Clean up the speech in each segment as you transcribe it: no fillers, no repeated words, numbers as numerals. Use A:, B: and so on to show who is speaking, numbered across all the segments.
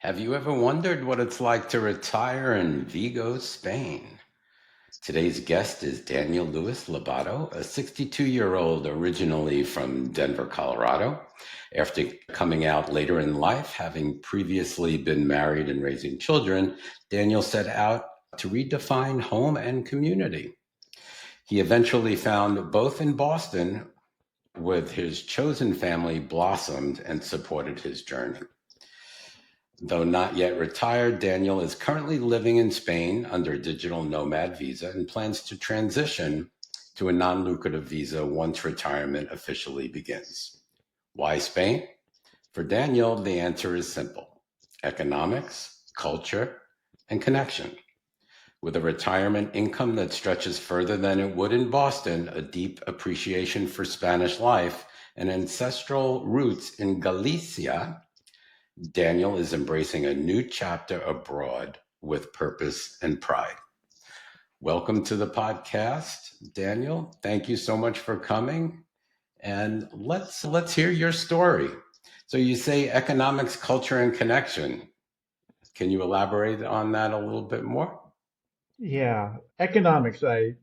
A: Have you ever wondered what it's like to retire in Vigo, Spain? Today's guest is Daniel Louis Lobato, a 62-year-old originally from Denver, Colorado. After coming out later in life, having previously been married and raising children, Daniel set out to redefine home and community. He eventually found both in Boston, with his chosen family blossomed and supported his journey. Though not yet retired, Daniel is currently living in Spain under a digital nomad visa and plans to transition to a non-lucrative visa once retirement officially begins. Why Spain? For Daniel, the answer is simple: economics, culture, and connection. With a retirement income that stretches further than it would in Boston, a deep appreciation for Spanish life, and ancestral roots in Galicia, Daniel is embracing a new chapter abroad with purpose and pride. Welcome to the podcast, Daniel. Thank you so much for coming. And let's hear your story. So you say economics, culture, and connection. Can you elaborate on that a little bit more?
B: Yeah, economics. I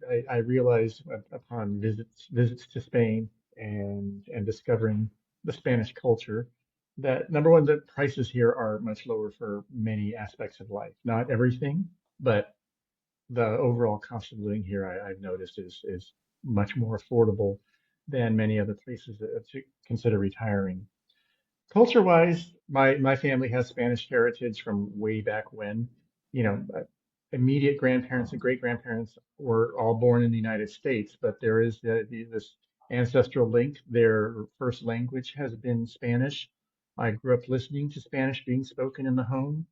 B: realized upon visits to Spain and discovering the Spanish culture that number one, the prices here are much lower for many aspects of life. Not everything, but the overall cost of living here I've noticed is much more affordable than many other places to consider retiring. Culture-wise, my family has Spanish heritage from way back when. You know, immediate grandparents and great grandparents were all born in the United States, but there is this ancestral link. Their first language has been Spanish. I grew up listening to Spanish being spoken in the home,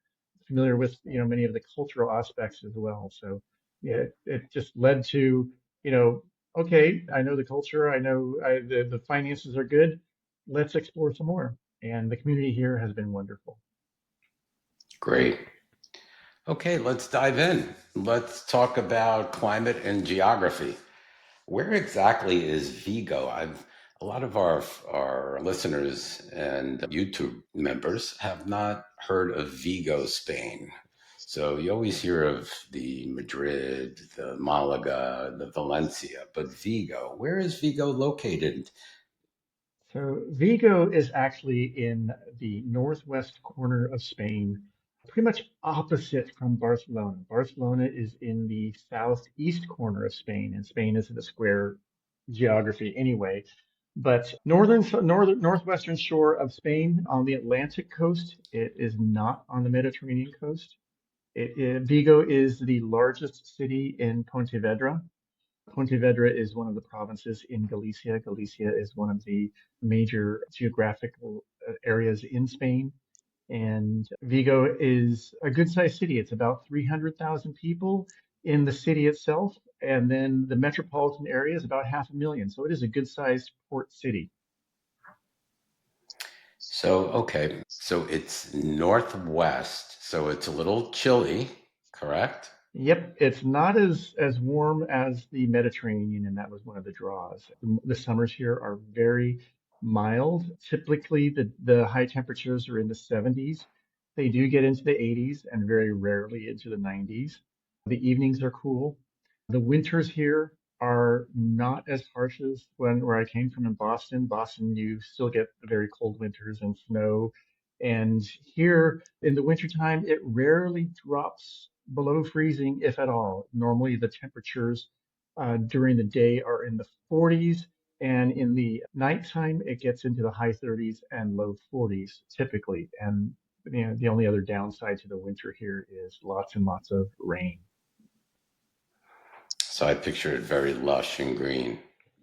B: familiar with many of the cultural aspects as well. So yeah, it just led to you know okay, I know the culture, I know the finances are good. Let's explore some more. And the community here has been wonderful.
A: Great. Okay, let's dive in. Let's talk about climate and geography. Where exactly is Vigo? I've A lot of our listeners and YouTube members have not heard of Vigo, Spain. So you always hear of the Madrid, the Malaga, the Valencia, but Vigo, where is Vigo located?
B: So Vigo is actually in the northwest corner of Spain, pretty much opposite from Barcelona. Barcelona is in the southeast corner of Spain, and Spain is in a square geography anyway. But northwestern shore of Spain on the Atlantic coast, it is not on the Mediterranean coast. Vigo is the largest city in Pontevedra. Pontevedra is one of the provinces in Galicia. Galicia is one of the major geographical areas in Spain. And Vigo is a good sized city. It's about 300,000 people in the city itself. And then the metropolitan area is about 500,000. So it is a good sized port city.
A: So it's northwest, so it's a little chilly, correct?
B: Yep, it's not as warm as the Mediterranean, and that was one of the draws. The summers here are very mild. Typically, the high temperatures are in the 70s. They do get into the 80s and very rarely into the 90s. The evenings are cool. The winters here are not as harsh as where I came from in Boston. Boston, you still get very cold winters and snow. And here in the wintertime, it rarely drops below freezing, if at all. Normally, the temperatures during the day are in the 40s, and in the nighttime, it gets into the high 30s and low 40s typically. And the only other downside to the winter here is lots and lots of rain.
A: So I picture it very lush and green.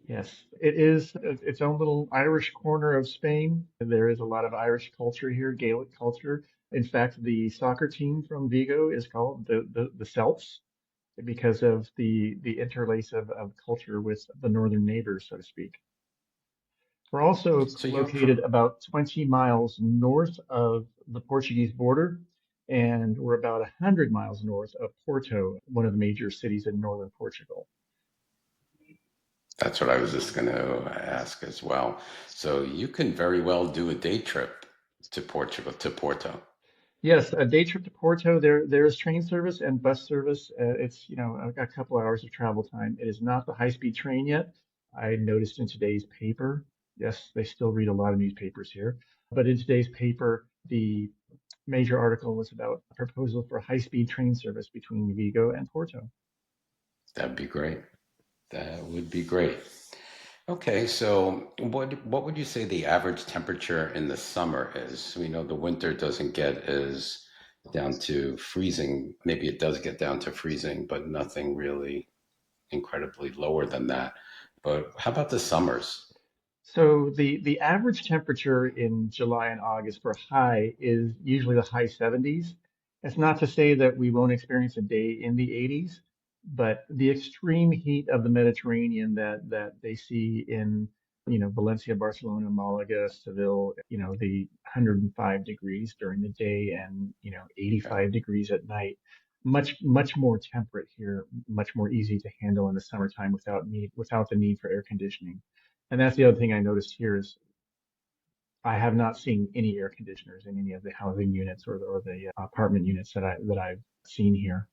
B: Yes, it is its own little Irish corner of Spain. There is a lot of Irish culture here, Gaelic culture. In fact, the soccer team from Vigo is called the Celts because of the interlace of culture with the northern neighbors, so to speak. We're also
A: So you're
B: located about 20 miles north of the Portuguese border, and we're about 100 miles north of Porto, one of the major cities in northern Portugal.
A: That's what I was just going to ask as well. So you can very well do a day trip to Portugal, to Porto.
B: Yes, a day trip to Porto. There is train service and bus service. It's a couple hours of travel time. It is not the high-speed train yet. I noticed in today's paper. Yes, they still read a lot of newspapers here, but in today's paper, the major article was about a proposal for high-speed train service between Vigo and Porto.
A: That'd be great. That would be great. Okay, so what would you say the average temperature in the summer is? We know the winter doesn't get as down to freezing. Maybe it does get down to freezing, but nothing really incredibly lower than that. But how about the summers?
B: So the average temperature in July and August for high is usually the high 70s. It's not to say that we won't experience a day in the 80s, but the extreme heat of the Mediterranean that they see in Valencia, Barcelona, Malaga, Seville, the 105 degrees during the day and
A: Yeah.
B: 85 degrees at night. Much more temperate here, much more easy to handle in the summertime without the need for air conditioning. And that's the other thing I noticed here is I have not seen any air conditioners in any of the housing units or the apartment units that I've seen here.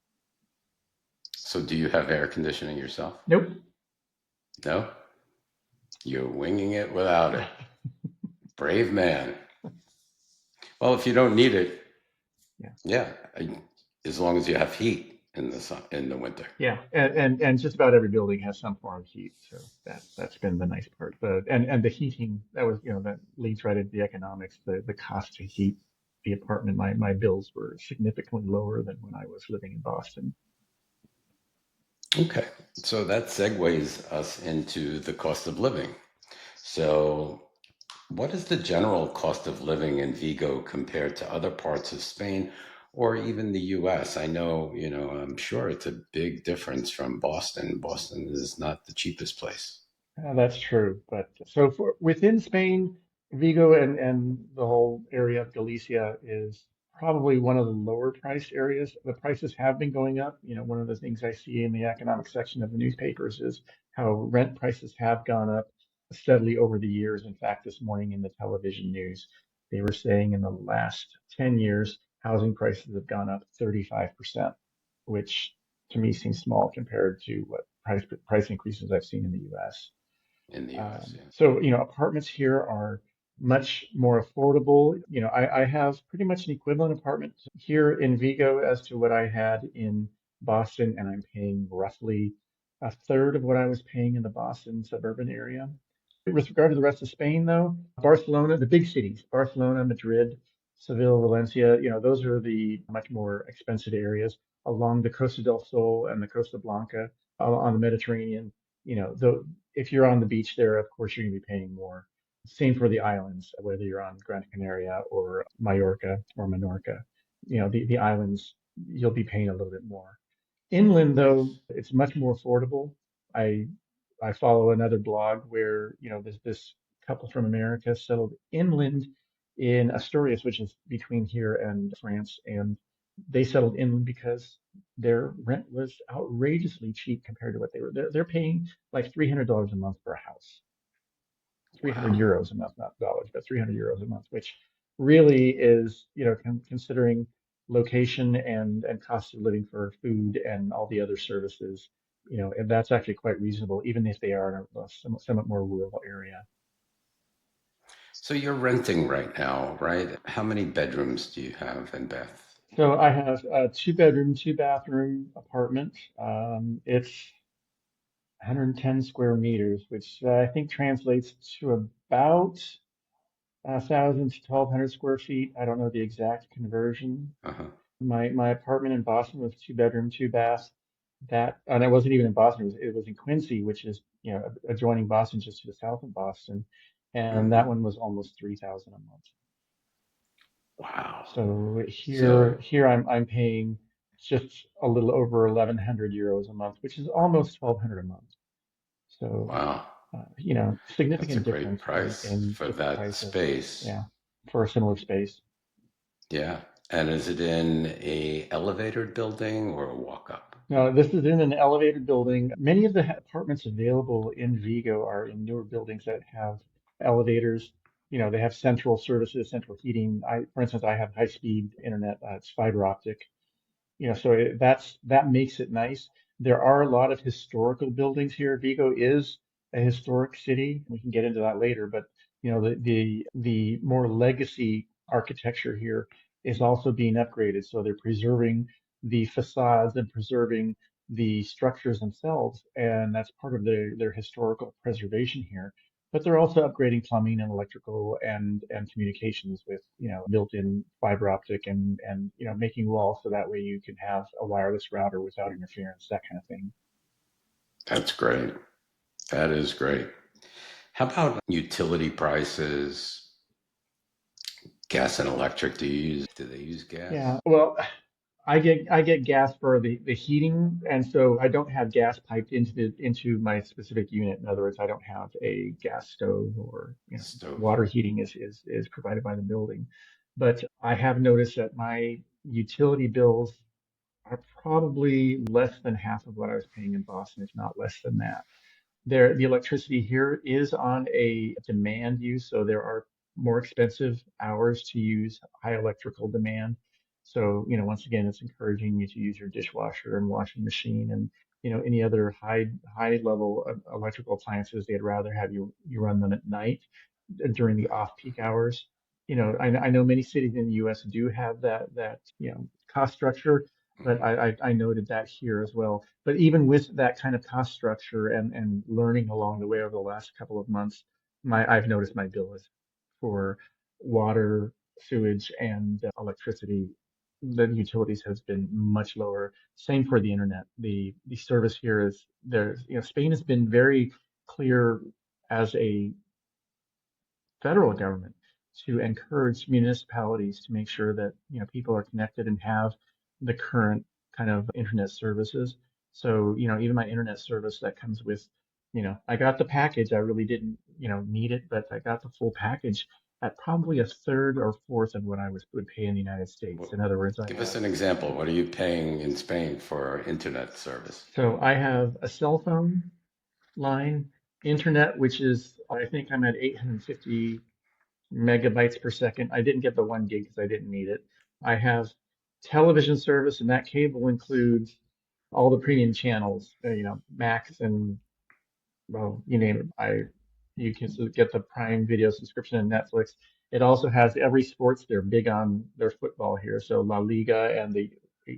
A: So do you have air conditioning yourself?
B: Nope.
A: No? You're winging it without it. Brave man. Well, if you don't need it,
B: Yeah.
A: yeah, as long as you have heat in the in the winter.
B: Yeah. And just about every building has some form of heat. So that's been the nice part. And the heating that leads right into the economics, the cost to heat the apartment. My bills were significantly lower than when I was living in Boston.
A: Okay, so that segues us into the cost of living. So, what is the general cost of living in Vigo compared to other parts of Spain or even the US? I know, I'm sure it's a big difference from Boston. Boston is not the cheapest place.
B: That's true. But so for within Spain, Vigo and the whole area of Galicia is probably one of the lower priced areas. The prices have been going up. One of the things I see in the economic section of the newspapers is how rent prices have gone up steadily over the years. In fact, this morning in the television news, they were saying in the last 10 years, housing prices have gone up 35%, which to me seems small compared to what price increases I've seen in the US.
A: In the US, yeah.
B: So, apartments here are much more affordable. I have pretty much an equivalent apartment here in Vigo as to what I had in Boston, and I'm paying roughly a third of what I was paying in the Boston suburban area. With regard to the rest of Spain, though, Barcelona, the big cities, Barcelona, Madrid, Seville, Valencia, those are the much more expensive areas along the Costa del Sol and the Costa Blanca on the Mediterranean. Though if you're on the beach there, of course, you're going to be paying more. Same for the islands, whether you're on Gran Canaria or Mallorca or Menorca. The islands, you'll be paying a little bit more. Inland, though, it's much more affordable. I I follow another blog where, this couple from America settled inland in Asturias, which is between here and France, and they settled inland because their rent was outrageously cheap compared to what they were. They're paying like $300 a month for a house. 300
A: Wow.
B: euros a month, not dollars, but 300 euros a month, which really is, considering location and cost of living for food and all the other services, and that's actually quite reasonable, even if they are in a somewhat more rural area.
A: So you're renting right now, right? How many bedrooms do you have in Bath?
B: So I have a two-bedroom, two-bathroom apartment. It's 110 square meters, which I think translates to about 1,000 to 1,200 square feet. I don't know the exact conversion.
A: Uh-huh.
B: My apartment in Boston was two bedroom, two bath. And it wasn't even in Boston. It was in Quincy, which is adjoining Boston, just to the south of Boston, and that
A: Hmm.
B: one was almost 3,000 a month.
A: Wow.
B: So
A: So,
B: here I'm paying just a little over 1,100 euros a month, which is almost 1,200 a month. So
A: wow. That's a
B: significant
A: great
B: difference in
A: price
B: in
A: for
B: just the
A: that
B: price of
A: space.
B: yeah for a similar space.
A: Yeah. And is it in a elevated building or a walk up?
B: No, this is in an elevated building. Many of the apartments available in Vigo are in newer buildings that have elevators. they have central services, central heating. For instance, I have high speed internet. It's fiber optic. So that makes it nice. There are a lot of historical buildings here. Vigo is a historic city. We can get into that later, but the more legacy architecture here is also being upgraded. So they're preserving the facades and preserving the structures themselves, and that's part of their historical preservation here. But they're also upgrading plumbing and electrical and communications with, built-in fiber optic and making walls so that way you can have a wireless router without interference, that kind of thing.
A: That's great. That is great. How about utility prices, gas and electric? Do they use
B: Yeah,
A: gas?
B: well, I get gas for the heating, and so I don't have gas piped into my specific unit. In other words, I don't have a gas stove or
A: Stove.
B: water heating is provided by the building. But I have noticed that my utility bills are probably less than half of what I was paying in Boston, if not less than that. The electricity here is on a demand use, so there are more expensive hours to use high electrical demand. So, once again, it's encouraging you to use your dishwasher and washing machine and, any other high level of electrical appliances. They'd rather have you run them at night during the off-peak hours. I know many cities in the U.S. do have that cost structure, but I noted that here as well. But even with that kind of cost structure and learning along the way over the last couple of months, I've noticed my bill is for water, sewage, and electricity. The utilities has been much lower. Same for the internet. The service here is there's Spain has been very clear as a federal government to encourage municipalities to make sure that people are connected and have the current kind of internet services. So even my internet service that comes with, I got the package. I really didn't need it, but I got the full package at probably a third or fourth of what would pay in the United States.
A: Well,
B: In other words, I
A: give us
B: have
A: an example. What are you paying in Spain for internet service?
B: I have a cell phone line, internet, which is I think I'm at 850 megabytes per second. I didn't get the 1 gig because I didn't need it. I have television service, and that cable includes all the premium channels, Max and well, you name it. You can get the Prime Video subscription and Netflix. It also has every sports. They're big on their football here, so La Liga and the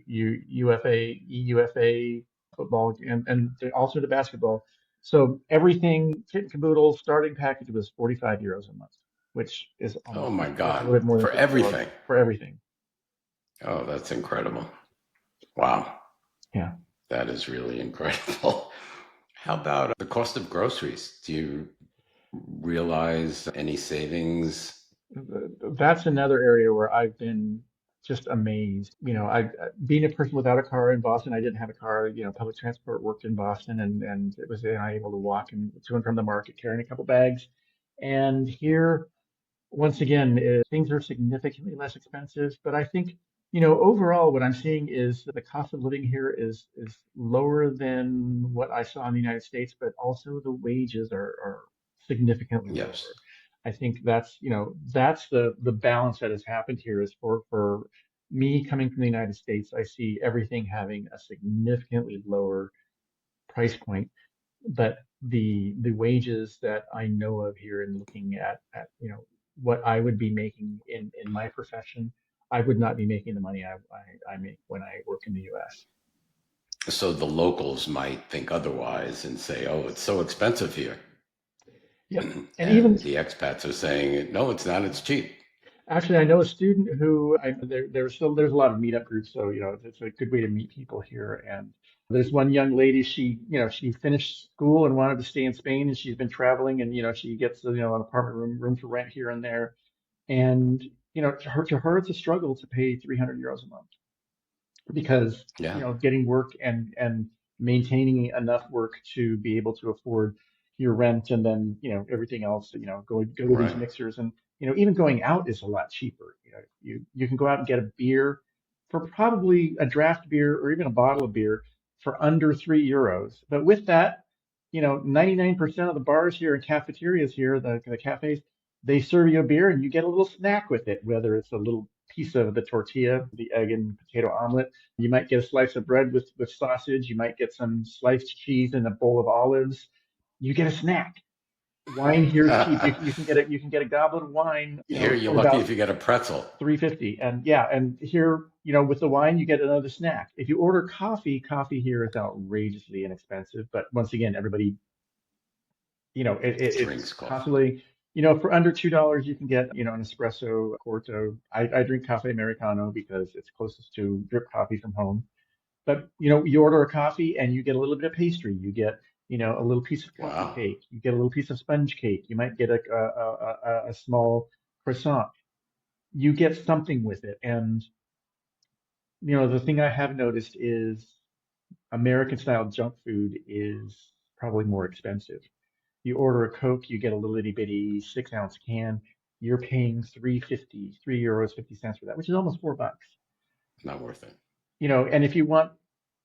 B: UFA, EUFA football, and also the basketball. So everything kit and caboodle starting package was 45 euros a month, which is
A: Oh
B: almost
A: my
B: it's a
A: God.
B: little bit more than
A: For
B: $50
A: everything.
B: for everything.
A: Oh, that's incredible. Wow.
B: Yeah.
A: That is really incredible. How about the cost of groceries? Do you realize any savings?
B: That's another area where I've been just amazed. Being a person without a car in Boston, I didn't have a car. Public transport worked in Boston, and it was I able to walk to and from the market carrying a couple bags. And here, once again, things are significantly less expensive. But I think, overall, what I'm seeing is that the cost of living here is lower than what I saw in the United States, but also the wages are significantly
A: Yes.
B: lower. I think that's the balance that has happened here is for me coming from the United States, I see everything having a significantly lower price point, but the wages that I know of here and looking at what I would be making in my profession, I would not be making the money I make when I work in the US.
A: So the locals might think otherwise and say, oh, it's so expensive here.
B: Yep. And even
A: And the expats are saying, no, it's not, it's cheap.
B: actually, I know a student who there's a lot of meetup groups, so it's a good way to meet people here. And there's one young lady, she finished school and wanted to stay in Spain, and she's been traveling, and she gets an apartment room for rent here and there. And to her it's a struggle to pay 300 euros a month because
A: Yeah,
B: getting work and maintaining enough work to be able to afford your rent and then everything else, go to these
A: right.
B: mixers, and even going out is a lot cheaper. You can go out and get a beer for probably a draft beer or even a bottle of beer for under 3 euros. But with that, 99% of the bars here and cafeterias here, the cafes, they serve you a beer and you get a little snack with it, whether it's a little piece of the tortilla, the egg and potato omelet. You might get a slice of bread with sausage. You might get some sliced cheese and a bowl of olives. You get a snack. Wine here is cheap. You can get a goblet of wine,
A: Here, you're
B: for
A: lucky if
B: about
A: you get a pretzel.
B: 350. And yeah, and here, with the wine, you get another snack. If you order coffee, coffee here is outrageously inexpensive. But once again, everybody, it's
A: Drinks coffee.
B: constantly, for under $2, you can get, an espresso corto. I drink cafe americano because it's closest to drip coffee from home. But you order a coffee and you get a little bit of pastry. You get, a little piece of coffee
A: Wow.
B: cake. You get a little piece of sponge cake. You might get a small croissant. You get something with it. And the thing I have noticed is American style junk food is probably more expensive. You order a Coke, you get a little itty bitty 6-ounce can. You're paying 3.50, €3 50 cents for that, which is almost $4.
A: Not worth it.
B: And if you want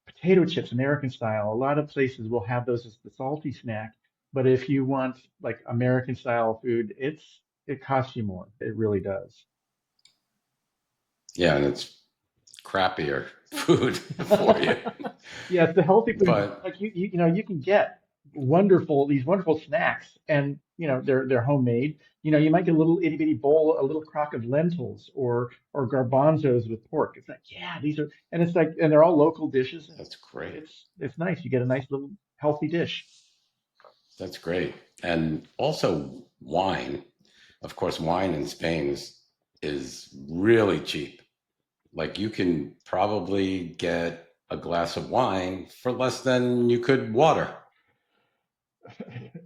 B: potato chips, American style, a lot of places will have those as the salty snack. But if you want like American style food, it costs you more. It really does.
A: Yeah, and it's crappier food for you.
B: Yeah, it's the healthy food.
A: But
B: Like you can get these wonderful snacks, and they're homemade. You might get a little itty bitty bowl, a little crock of lentils or garbanzos with pork. It's like, yeah, these are, and it's like, and they're all local dishes, and
A: that's great.
B: it's nice. You get a nice little healthy dish.
A: That's great. And also wine. Of course, wine in Spain is really cheap. Like you can probably get a glass of wine for less than you could water.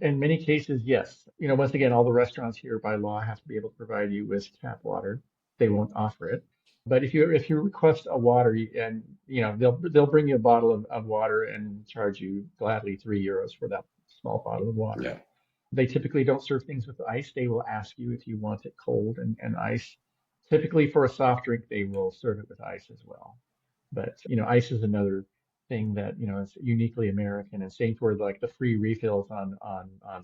B: In many cases, yes. Once again, all the restaurants here by law have to be able to provide you with tap water. They won't offer it. But if you request a water and they'll bring you a bottle of water and charge you gladly €3 for that small bottle of water.
A: Yeah.
B: They typically don't serve things with ice. They will ask you if you want it cold and ice. Typically for a soft drink, they will serve it with ice as well. But ice is another thing that is uniquely American, and same for like the free refills on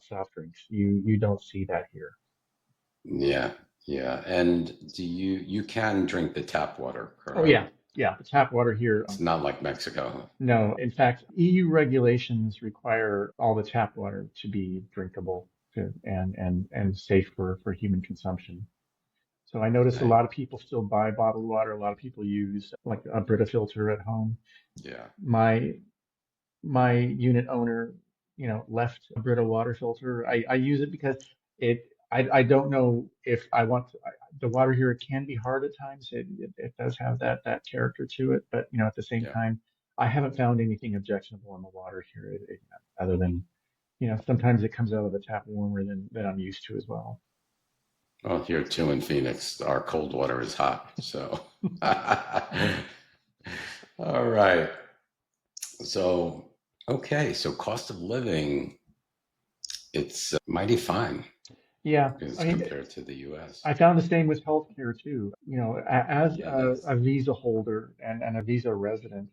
B: soft drinks. You don't see that here.
A: Yeah. Yeah. And you can drink the tap water,
B: Oh
A: correct?
B: yeah, yeah. The tap water here,
A: It's not like Mexico.
B: no. In fact, EU regulations require all the tap water to be drinkable and safe for human consumption. So I notice a
A: Okay.
B: lot of people still buy bottled water. A lot of people use like a Brita filter at home.
A: Yeah.
B: My my unit owner, left a Brita water filter. I use it because I don't know if I want to, the water here. It can be hard at times. It does have that character to it, but at the same
A: Yeah.
B: time, I haven't found anything objectionable in the water here, other than sometimes it comes out of the tap warmer than I'm used to as well.
A: Well, here too in Phoenix, our cold water is hot. So, all right. So, okay. So, cost of living, it's mighty fine
B: Yeah, I
A: as
B: mean,
A: compared to the US.
B: I found the same with healthcare too. As
A: Yeah, it is.
B: a visa holder and a visa resident,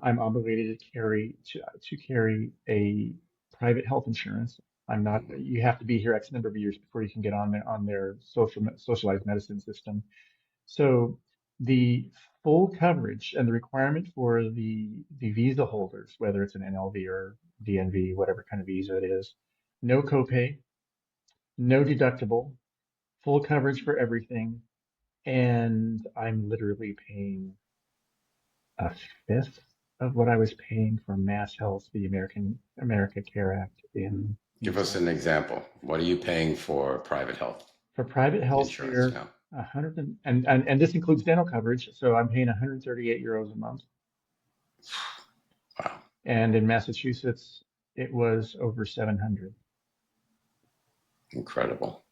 B: I'm obligated to carry a private health insurance. I'm not.
A: Mhm.
B: You have to be here X number of years before you can get on their socialized medicine system. So the full coverage and the requirement for the visa holders, whether it's an NLV or DNV, whatever kind of visa it is, no copay, no deductible, full coverage for everything, and I'm literally paying a fifth of what I was paying for Mass Health, the America Care Act in
A: Give us an
B: Spain.
A: example. What are you paying for private health
B: For private health
A: insurance
B: here,
A: now?
B: 100 and this includes dental coverage, so I'm paying €138 a month.
A: Wow.
B: And in Massachusetts, it was over 700.
A: Incredible.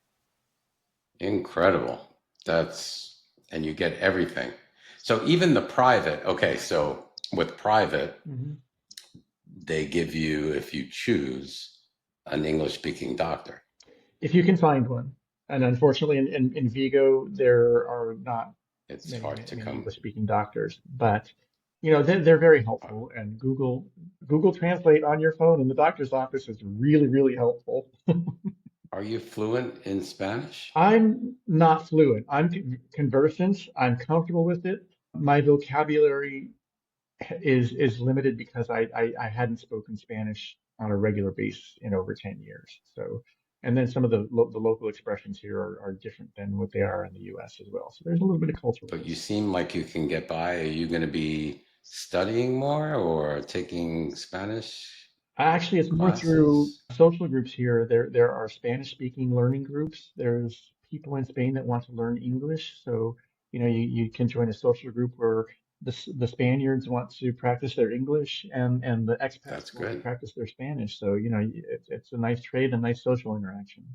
A: Incredible. And you get everything. So even the private, okay, so with private,
B: Mhm.
A: they give you, if you choose, an English speaking doctor.
B: If you can find one. And unfortunately, in Vigo, there are not
A: It's
B: many,
A: hard
B: many,
A: to
B: many
A: come.
B: English speaking doctors, but they're very
A: uh,
B: helpful. And Google Translate on your phone in the doctor's office is really, really helpful.
A: Are you fluent in Spanish?
B: I'm not fluent. I'm conversant. I'm comfortable with it. My vocabulary is limited because I hadn't spoken Spanish on a regular basis in over 10 years. So, and then some of the local expressions here are different than what they are in the US as well. So there's a little bit of cultural
A: But you
B: difference.
A: seem like you can get by. Are you going to be studying more or taking Spanish
B: Actually, it's more through
A: classes?
B: social groups here. There are Spanish speaking learning groups. There's people in Spain that want to learn English. So, you can join a social group where the Spaniards want to practice their English and the expats
A: That's
B: want to
A: good.
B: practice their Spanish. So, it's a nice trade, a nice social interaction.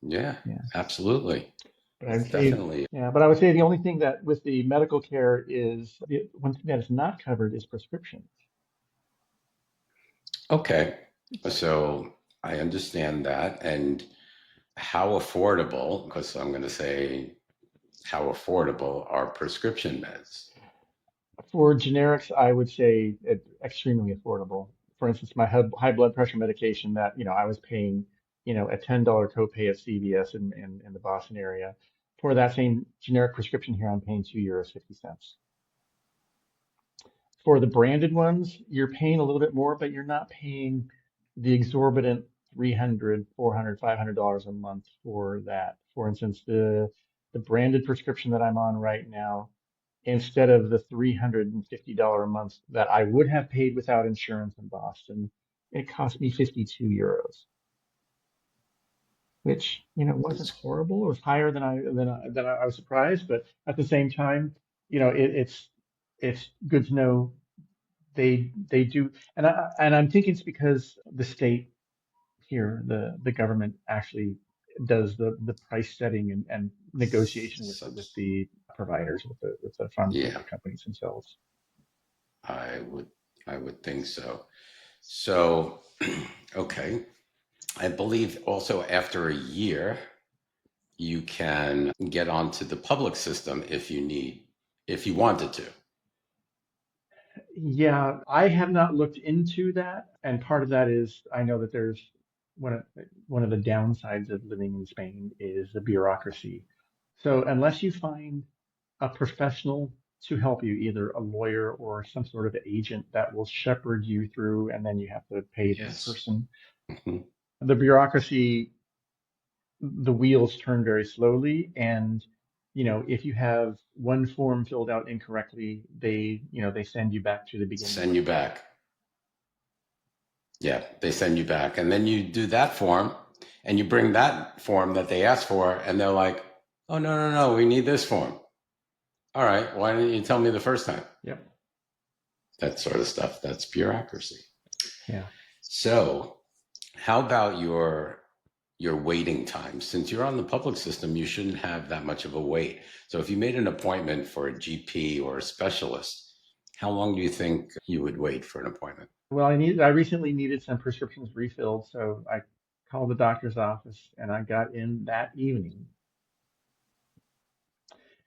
A: Yeah,
B: Yeah.
A: absolutely.
B: But I
A: It's
B: would say,
A: definitely
B: yeah, but I would say the only thing that with the medical care is the one thing that is not covered is prescriptions.
A: okay. So I understand that. And how affordable, because I'm going to say how affordable are prescription meds?
B: For generics, I would say extremely affordable. For instance, my high blood pressure medication that, I was paying, a $10 copay at CVS in the Boston area. For that same generic prescription here, I'm paying €2.50. For the branded ones, you're paying a little bit more, but you're not paying the exorbitant 300, 400, $500 a month for that. For instance, the branded prescription that I'm on right now, instead of the $350 a month that I would have paid without insurance in Boston, it cost me €52, which, wasn't
A: That's
B: horrible. It was higher than I was surprised, but at the same time, it's good to know they do, and I'm thinking it's because the state here, the government actually does the price setting and negotiation with
A: such,
B: the providers, with the
A: yeah,
B: pharmaceutical companies themselves.
A: I would, I would think so. So, okay. I believe also after a year, you can get onto the public system if you wanted to.
B: Yeah, I have not looked into that, and part of that is I know that there's one of one of the downsides of living in Spain is the bureaucracy. So unless you find a professional to help you, either a lawyer or some sort of agent that will shepherd you through, and then you have to pay this
A: Yes.
B: person.
A: Mhm.
B: The bureaucracy, the wheels turn very slowly, and if you have one form filled out incorrectly, they send you back to the beginning of
A: Send
B: the
A: you
B: flow.
A: back. Yeah, they send you back. And then you do that form and you bring that form that they asked for, and they're like, oh, no, no, no, we need this form. All right, why didn't you tell me the first time?
B: Yep.
A: That sort of stuff. That's bureaucracy.
B: Yeah.
A: So, how about your waiting time? Since you're on the public system, you shouldn't have that much of a wait. So, if you made an appointment for a GP or a specialist, how long do you think you would wait for an appointment?
B: Well, I recently needed some prescriptions refilled, so I called the doctor's office and I got in that evening.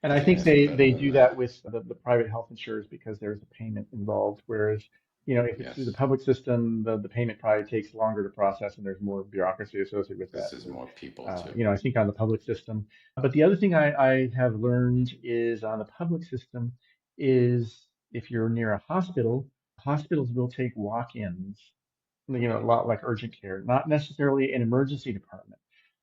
B: And I think
A: Can't ask for
B: they
A: better than
B: do that
A: that.
B: with the private health insurers because there's a payment involved. Whereas, if it's through the
A: Yes,
B: public system, the payment probably takes longer to process and there's more bureaucracy associated with that.
A: this is
B: So,
A: more people too.
B: I think on the public system. But the other thing I have learned is on the public system is if you're near a hospital, hospitals will take walk-ins, a lot like urgent care, not necessarily an emergency department,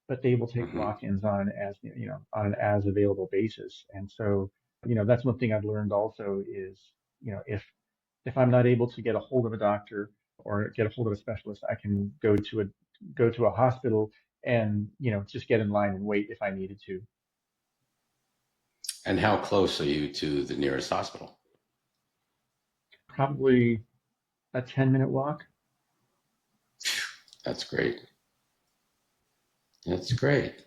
B: but they will take
A: Hmm.
B: walk-ins on an as available basis. And so, that's one thing I've learned also is, if I'm not able to get a hold of a doctor or get a hold of a specialist, I can go to a hospital and, just get in line and wait if I needed to.
A: And how close are you to the nearest hospital?
B: Probably a 10-minute walk.
A: That's great. That's great.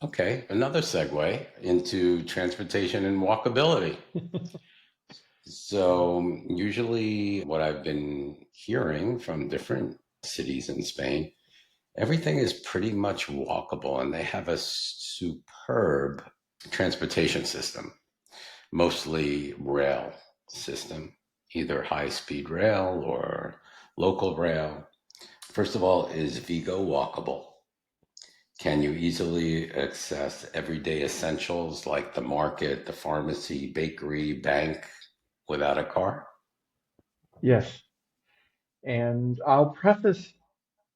A: Okay, another segue into transportation and walkability. So, usually, what I've been hearing from different cities in Spain, everything is pretty much walkable, and they have a superb transportation system, mostly rail system, either high speed rail or local rail. First of all, is Vigo walkable? Can you easily access everyday essentials like the market, the pharmacy, bakery, bank without a car?
B: Yes, and I'll preface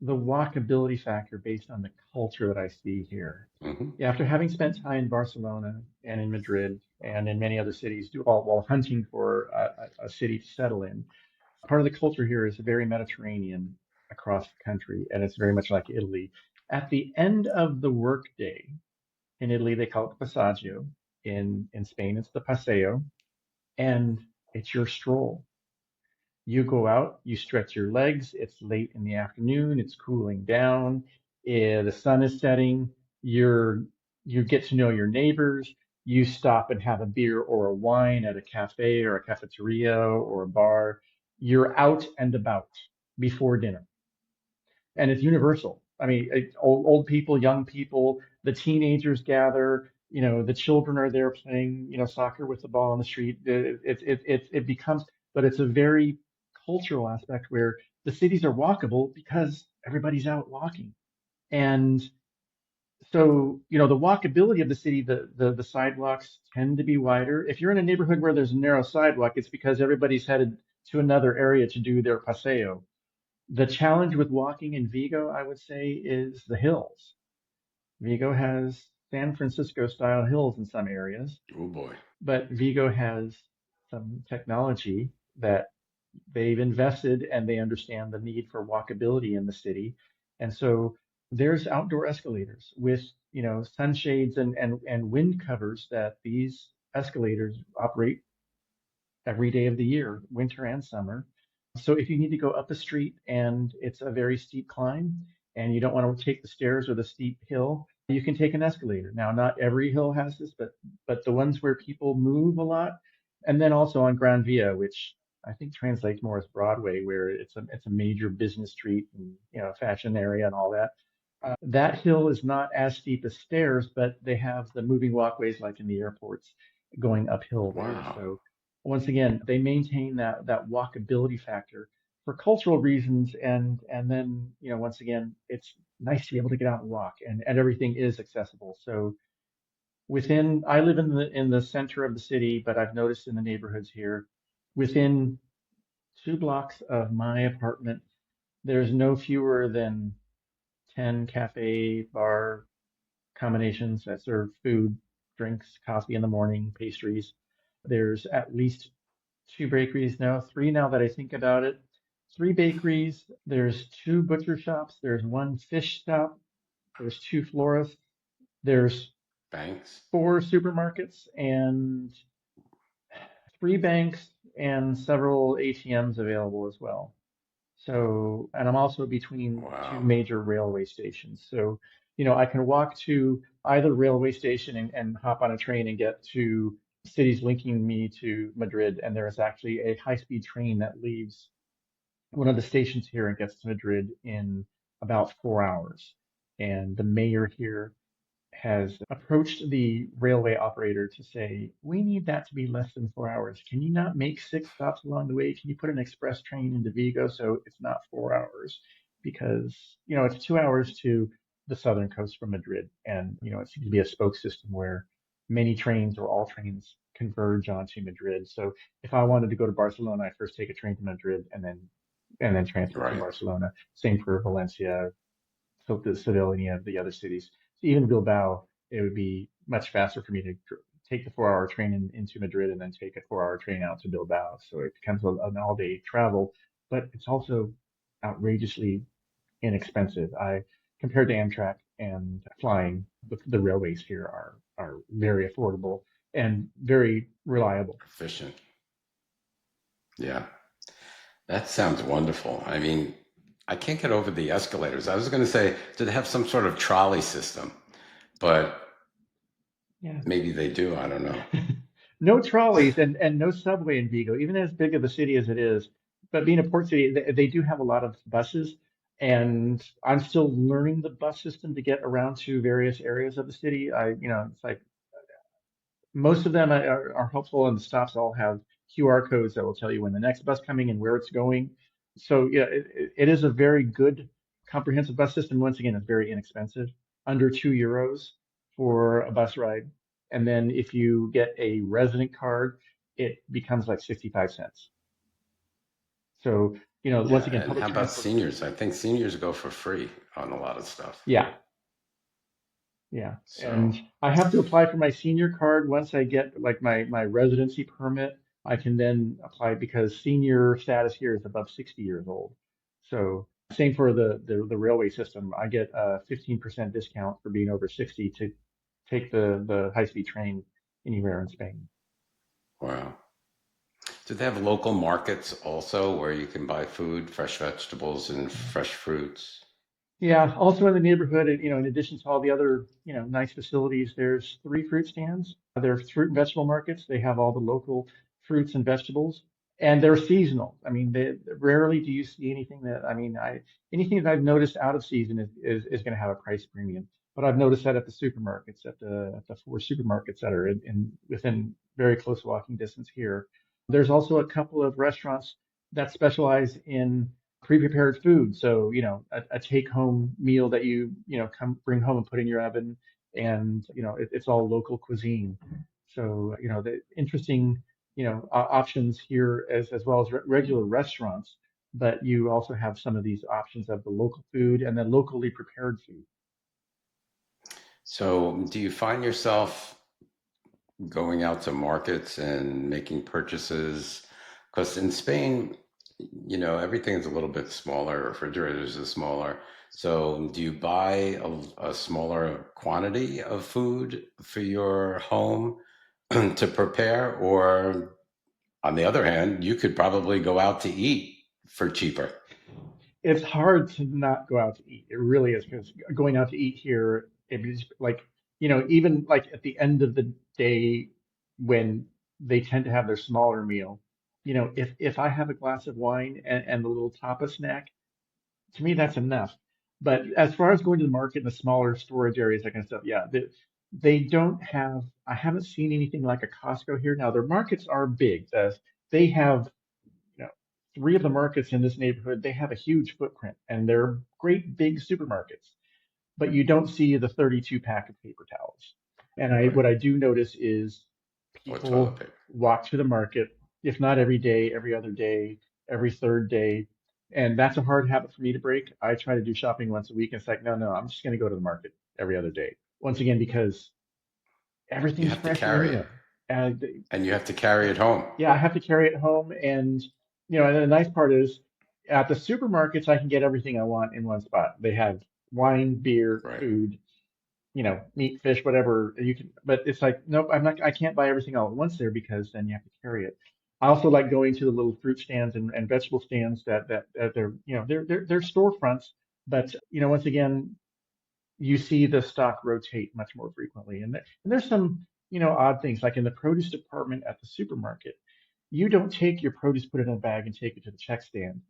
B: the walkability factor based on the culture that I see here.
A: Hmm.
B: Yeah, after having spent time in Barcelona and in Madrid and in many other cities, while hunting for a city to settle in, part of the culture here is very Mediterranean across the country, and it's very much like Italy. At the end of the workday, in Italy, they call it the passaggio. In Spain, it's the paseo, and it's your stroll. You go out, you stretch your legs. It's late in the afternoon. It's cooling down. The sun is setting. You get to know your neighbors. You stop and have a beer or a wine at a cafe or a cafeteria or a bar. You're out and about before dinner, and it's universal. I mean, old people, young people, the teenagers gather. The children are there playing, soccer with the ball on the street. It becomes, but it's a very cultural aspect where the cities are walkable because everybody's out walking. And so, the walkability of the city, the sidewalks tend to be wider. If you're in a neighborhood where there's a narrow sidewalk, it's because everybody's headed to another area to do their paseo. The challenge with walking in Vigo, I would say, is the hills. Vigo has San Francisco style hills in some areas,
A: Oh boy.
B: but Vigo has some technology that they've invested and they understand the need for walkability in the city. And so there's outdoor escalators with, sunshades and wind covers that these escalators operate every day of the year, winter and summer. So if you need to go up a street and it's a very steep climb and you don't want to take the stairs or the steep hill, you can take an escalator. Now, not every hill has this, but the ones where people move a lot, and then also on Gran Via, which I think translates more as Broadway, where it's a major business street and fashion area and all that. That hill is not as steep as stairs, but they have the moving walkways like in the airports going uphill there.
A: Wow.
B: So once again, they maintain that walkability factor for cultural reasons, and then once again, it's nice to be able to get out and walk, and everything is accessible. So I live in the center of the city, but I've noticed in the neighborhoods here, within 2 blocks of my apartment, there's no fewer than 10 cafe bar combinations that serve food, drinks, coffee in the morning, pastries. There's at least two bakeries now, three now that I think about it. Three bakeries, there's two butcher shops, there's one fish shop, there's two florists, there's
A: Banks?
B: four supermarkets and three banks and several ATMs available as well. So, and I'm also between two
A: Wow.
B: major railway stations. So, I can walk to either railway station and hop on a train and get to cities linking me to Madrid. And there is actually a high-speed train that leaves one of the stations here and gets to Madrid in about 4 hours. And the mayor here has approached the railway operator to say, we need that to be less than 4 hours. Can you not make 6 stops along the way? Can you put an express train into Vigo so it's not 4 hours? Because, it's 2 hours to the southern coast from Madrid. And, it seems to be a spoke system where many trains or all trains converge onto Madrid. So if I wanted to go to Barcelona, I first take a train to Madrid and then transfer to
A: Right.
B: Barcelona. Same for Valencia, so the Seville of the other cities. So even Bilbao, it would be much faster for me to take the 4 hour train into Madrid and then take a 4 hour train out to Bilbao. So it becomes an all day travel, but it's also outrageously inexpensive. Compared to Amtrak and flying, the railways here are very affordable and very reliable.
A: Efficient. Yeah. That sounds wonderful. I mean, I can't get over the escalators. I was going to say, do they have some sort of trolley system? But
B: Yeah.
A: maybe they do. I don't know.
B: No trolleys and no subway in Vigo, even as big of a city as it is. But being a port city, they do have a lot of buses, and I'm still learning the bus system to get around to various areas of the city. It's like most of them are helpful, and the stops all have QR codes that will tell you when the next bus coming and where it's going. So yeah, it is a very good comprehensive bus system. Once again, it's very inexpensive. under €2 for a bus ride. And then if you get a resident card, it becomes like 65 cents. So, once
A: Yeah,
B: again,
A: and
B: public
A: how about
B: transport.
A: seniors? I think seniors go for free on a lot of stuff.
B: Yeah, yeah.
A: So,
B: And I have to apply for my senior card once I get like my residency permit. I can then apply because senior status here is above 60 years old. So same for the railway system. I get a 15% discount for being over 60 to take the high-speed train anywhere in Spain.
A: wow. Do they have local markets also where you can buy food, fresh vegetables and fresh fruits?
B: Yeah, also in the neighborhood, and in addition to all the other, nice facilities, there's 3 fruit stands. There's fruit and vegetable markets. They have all the local fruits and vegetables, and they're seasonal. I mean, rarely do you see anything that, I mean, anything that I've noticed out of season is going to have a price premium. But I've noticed that at the supermarkets, at the 4 supermarkets that are in within very close walking distance here. There's also a couple of restaurants that specialize in pre-prepared food. So, a take-home meal that you come bring home and put in your oven, and it's all local cuisine. So, the interesting, options here as well as regular restaurants, but you also have some of these options of the local food and then locally prepared food.
A: So, do you find yourself going out to markets and making purchases? Because in Spain, everything is a little bit smaller, refrigerators are smaller. So, do you buy a smaller quantity of food for your home to prepare? Or, on the other hand, you could probably go out to eat for cheaper.
B: It's hard to not go out to eat. It really is because going out to eat here, it is like, even like at the end of the day when they tend to have their smaller meal, if I have a glass of wine and the little tapa snack, to me that's enough. But as far as going to the market in the smaller storage areas, that kind of stuff, yeah, they don't have. I haven't seen anything like a Costco here. Now their markets are big. They have you know, 3 of the markets in this neighborhood, they have a huge footprint and they're great big supermarkets, but you don't see the 32 pack of paper towels. And
A: Right.
B: what I do notice is
A: Or toilet
B: people
A: paper.
B: walk to the market, if not every day, every other day, every third day. And that's a hard habit for me to break. I try to do shopping once a week. And it's like, no, no, I'm just going to go to the market every other day. Once again, because
A: You
B: everything's
A: have to
B: fresh here
A: carry it,
B: anyway. And
A: and you have to carry it home.
B: yeah, I have to carry it home. And, and the nice part is at the supermarkets, I can get everything I want in one spot. They have wine, beer,
A: Right.
B: food, meat, fish, whatever you can, but it's like, nope, I can't buy everything all at once there because then you have to carry it. I also like going to the little fruit stands and vegetable stands that they're, they're storefronts, but, once again, you see the stock rotate much more frequently. And there's some, odd things like in the produce department at the supermarket. You don't take your produce, put it in a bag, and take it to the check stand.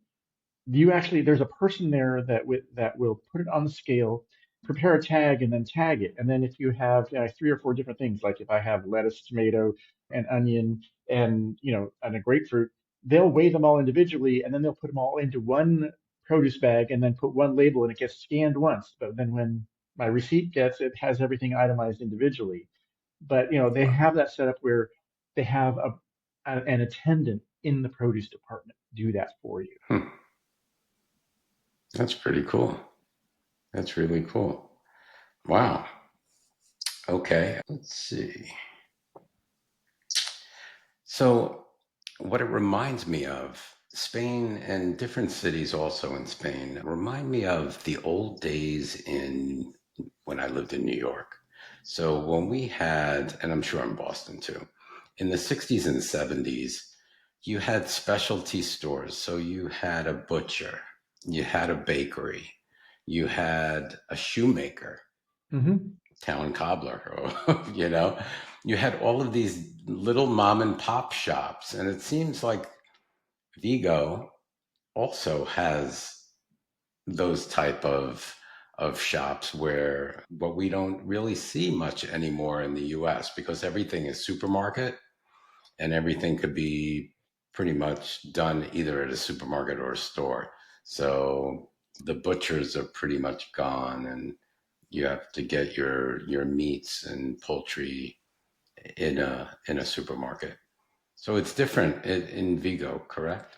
B: You actually, there's a person there that will put it on the scale, prepare a tag, and then tag it. And then if you have 3 or 4 different things, like if I have lettuce, tomato, and onion, and a grapefruit, they'll weigh them all individually, and then they'll put them all into one produce bag, and then put one label, and it gets scanned once. But then when my receipt gets, it has everything itemized individually. But they
A: Wow.
B: have that set up where they have an attendant in the produce department do that for you.
A: Hmm. That's pretty cool. That's really cool. Wow. Okay. Let's see. So, what it reminds me of, Spain and different cities also in Spain remind me of the old days in when I lived in New York. So, when we had, and I'm sure in Boston too, in the 60s and 70s, you had specialty stores. So, you had a butcher, you had a bakery, you had a shoemaker,
B: Hmm.
A: town cobbler, you had all of these little mom and pop shops. And it seems like Vigo also has those type of shops where what we don't really see much anymore in the US because everything is supermarket and everything could be pretty much done either at a supermarket or a store. So the butchers are pretty much gone and You have to get your meats and poultry in a supermarket. So it's different in Vigo, correct?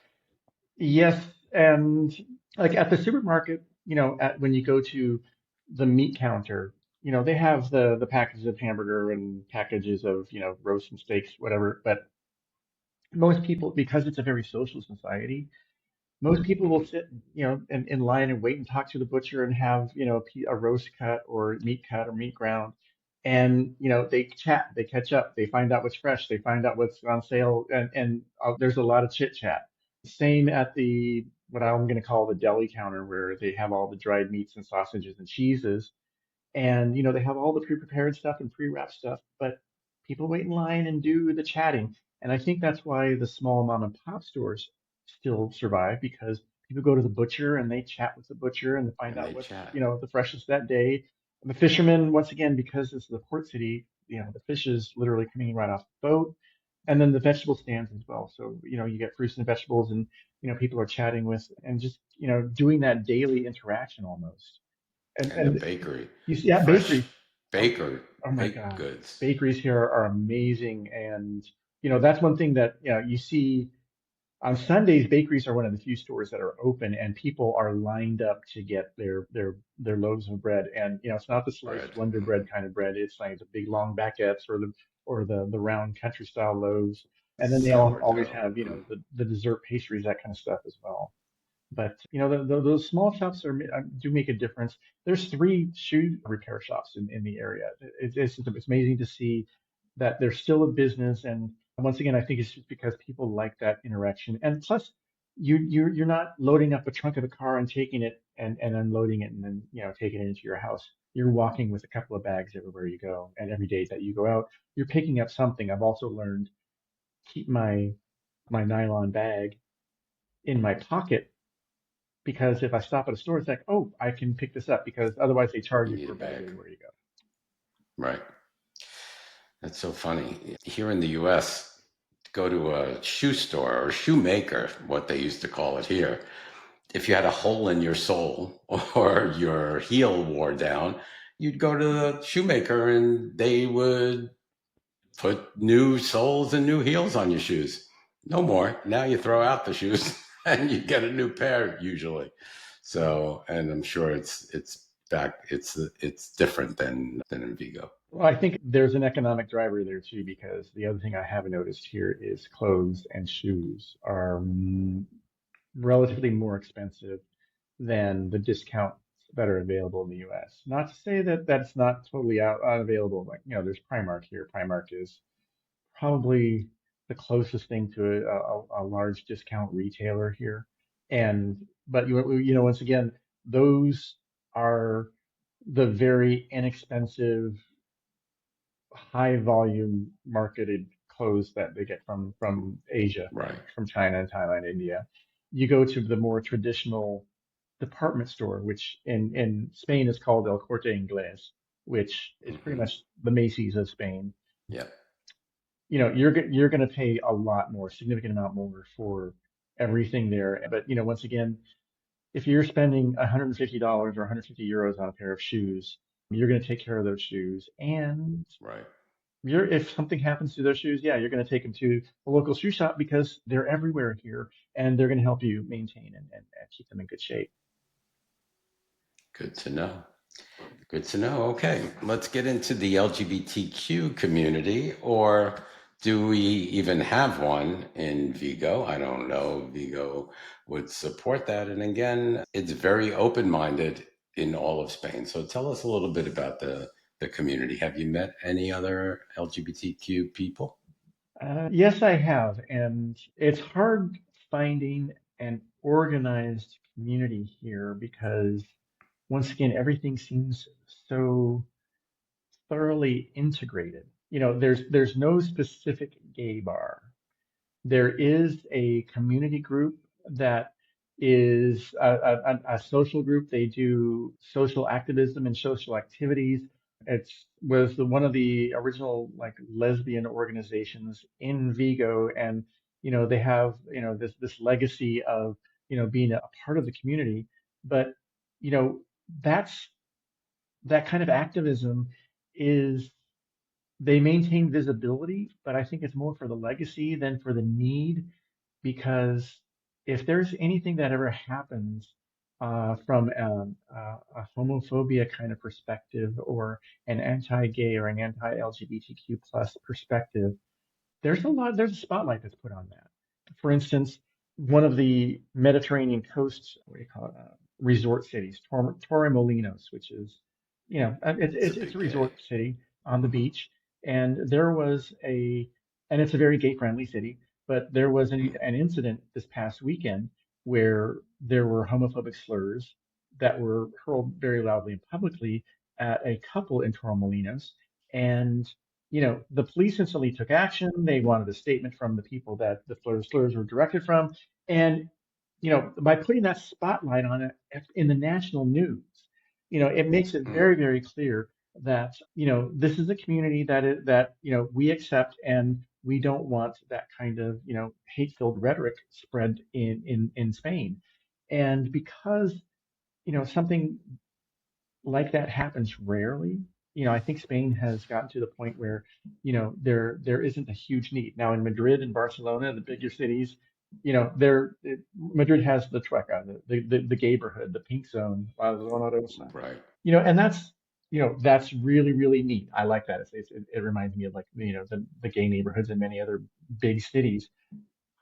B: Yes, and like at the supermarket, when you go to the meat counter, they have the packages of hamburger and packages of, roast and steaks, whatever. But most people, because it's a very social society, most people will sit, in line and wait and talk to the butcher and have, a roast cut or meat cut or meat ground. And, they chat, they catch up, they find out what's fresh, they find out what's on sale, and there's a lot of chit chat. Same at the, what I'm going to call the deli counter, where they have all the dried meats and sausages and cheeses. And they have all the pre-prepared stuff and pre-wrapped stuff, but people wait in line and do the chatting. And I think that's why the small mom and pop stores still survive, because people go to the butcher and they chat with the butcher and they find
A: And
B: out
A: they
B: what's,
A: chat.
B: the freshest that day. And the fishermen, once again, because this is a port city, the fish is literally coming right off the boat. And then the vegetable stands as well. So, you get fruits and vegetables, and, people are chatting with, and just, doing that daily interaction almost. And
A: And the
B: and
A: bakery,
B: you see, yeah,
A: fresh
B: bakeries. Oh,
A: baker
B: oh my
A: baked
B: God,
A: goods.
B: bakeries here are amazing, and that's one thing that you see on Sundays. Bakeries are one of the few stores that are open, and people are lined up to get their loaves of bread. And it's not the sliced
A: Bread.
B: Wonder Bread kind of bread. It's like the big long baguettes or the round country style loaves. And then they all always
A: Sourdough.
B: have the dessert pastries, that kind of stuff as well. But those small shops do make a difference. There's three shoe repair shops in the area. It's amazing to see that they're still a business. And once again, I think it's just because people like that interaction. And plus, you're not loading up a trunk of a car and taking it and unloading it and then taking it into your house. You're walking with a couple of bags everywhere you go, and every day that you go out, you're picking up something. I've also learned keep my nylon bag in my pocket, because if I stop at a store, it's like, oh, I can pick this up, because otherwise they charge
A: You
B: you
A: need
B: for
A: a
B: a bag
A: bag.
B: everywhere you go.
A: Right. That's so funny. Here in the US, to go to a shoe store or shoemaker, what they used to call it here, if you had a hole in your sole or your heel wore down, you'd go to the shoemaker and they would put new soles and new heels on your shoes. No more. Now you throw out the shoes and you get a new pair usually. So, and I'm sure it's back. It's different than in Vigo.
B: Well, I think there's an economic driver there too, because the other thing I have noticed here is clothes and shoes are relatively more expensive than the discounts that are available in the US. Not to say that that's not totally unavailable. Like, there's Primark here. Primark is probably the closest thing to a large discount retailer here. But once again, those are the very inexpensive, high volume marketed clothes that they get from Asia,
A: Right.
B: from China and Thailand, India. You go to the more traditional department store, which in Spain is called El Corte Inglés, which is pretty
A: Hmm.
B: much the Macy's of Spain.
A: Yeah.
B: You're going to pay a lot more, significant amount more for everything there. But once again, if you're spending $150 or 150 euros on a pair of shoes, you're going to take care of those shoes. And
A: Right.
B: if something happens to those shoes, yeah, you're going to take them to a local shoe shop, because they're everywhere here, and they're going to help you maintain and keep them in good shape.
A: Good to know. Good to know. Okay, let's get into the LGBTQ community, or do we even have one in Vigo? I don't know. Vigo would support that. And again, it's very open minded in all of Spain. So tell us a little bit about the community. Have you met any other LGBTQ people?
B: Yes, I have, and it's hard finding an organized community here, because once again, everything seems so thoroughly integrated. There's no specific gay bar. There is a community group that is a social group. They do social activism and social activities. One of the original like lesbian organizations in Vigo, and they have this legacy of being a part of the community. But you know that's that kind of activism is they maintain visibility, but I think it's more for the legacy than for the need, because if there's anything that ever happens from a homophobia kind of perspective or an anti-gay or an anti-LGBTQ plus perspective, there's a spotlight that's put on that. For instance, one of the Mediterranean coast, what do you call it, resort cities, Torremolinos, which is,
A: It's a
B: it's a
A: big day.
B: resort city on the
A: Hmm.
B: beach. And there was and it's a very gay friendly city, but there was an incident this past weekend where there were homophobic slurs that were hurled very loudly and publicly at a couple in Torremolinos. And the police instantly took action. They wanted a statement from the people that the slurs were directed from. And, by putting that spotlight on it in the national news, it makes it
A: Mm.
B: very, very clear that, this is a community that we accept, and we don't want that kind of, hate-filled rhetoric spread in Spain. And because, something like that happens rarely. I think Spain has gotten to the point where, there isn't a huge need. Now in Madrid and Barcelona, the bigger cities, Madrid has the Trueca, the gayborhood, the pink zone, La Zona Rosa.
A: Right.
B: And that's really, really neat. I like that. It reminds me of like, the gay neighborhoods in many other big cities.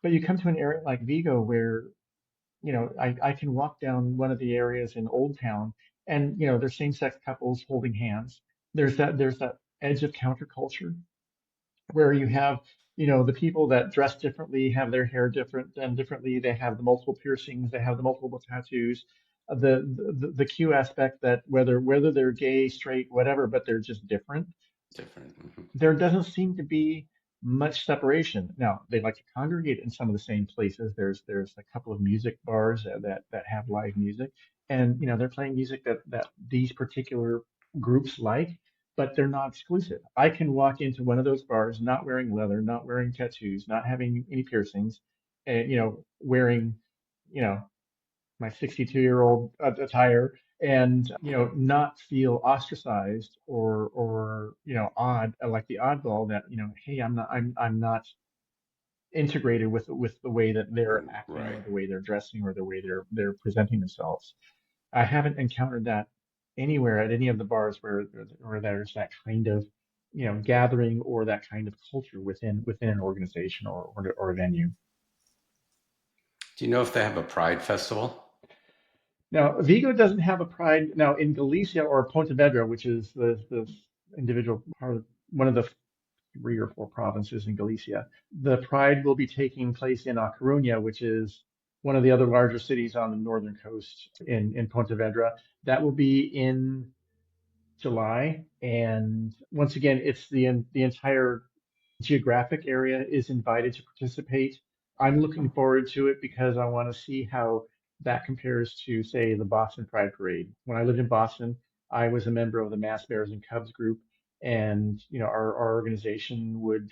B: But you come to an area like Vigo where I can walk down one of the areas in Old Town and, there's same-sex couples holding hands. There's that edge of counterculture where you have, the people that dress differently, have their hair different and differently. They have the multiple piercings, they have the multiple tattoos. The Q aspect that whether they're gay, straight, whatever, but they're just different.
A: Different. Hmm.
B: There doesn't seem to be much separation. Now, they like to congregate in some of the same places. There's a couple of music bars that have live music, and they're playing music that these particular groups like, but they're not exclusive. I can walk into one of those bars not wearing leather, not wearing tattoos, not having any piercings, and wearing you know my 62-year-old attire and
A: Hmm.
B: not feel ostracized or odd, like the oddball that hey, I'm not integrated with the way that they're acting
A: Right.
B: or the way they're dressing or the way they're presenting themselves. I haven't encountered that anywhere at any of the bars where there's that kind of gathering or that kind of culture within an organization or a venue.
A: Do you know if they have a Pride festival?
B: Now, Vigo doesn't have a pride. Now, in Galicia or Pontevedra, which is the individual part of one of the 3 or 4 provinces in Galicia, the pride will be taking place in A Coruña, which is one of the other larger cities on the northern coast in Pontevedra. That will be in July. And once again, it's the entire geographic area is invited to participate. I'm looking forward to it because I want to see how that compares to, say, the Boston Pride Parade. When I lived in Boston, I was a member of the Mass Bears and Cubs group, and our organization would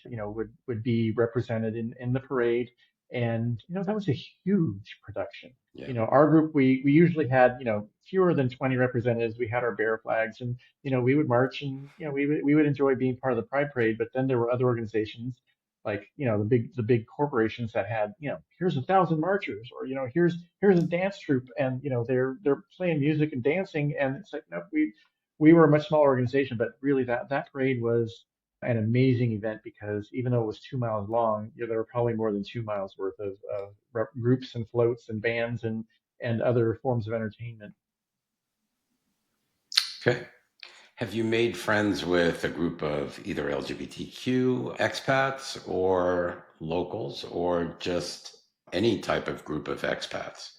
B: be represented in the parade, and that was a huge production.
A: Yeah.
B: Our group we usually had fewer than 20 representatives. We had our bear flags, and we would march, and we would enjoy being part of the Pride Parade. But then there were other organizations like the big corporations that had here's 1,000 marchers, or here's a dance troupe, and they're playing music and dancing, and it's like no, we were a much smaller organization, but really that parade was an amazing event because even though it was 2 miles long, there were probably more than 2 miles worth of groups and floats and bands and other forms of entertainment.
A: Okay. Have you made friends with a group of either LGBTQ expats or locals or just any type of group of expats?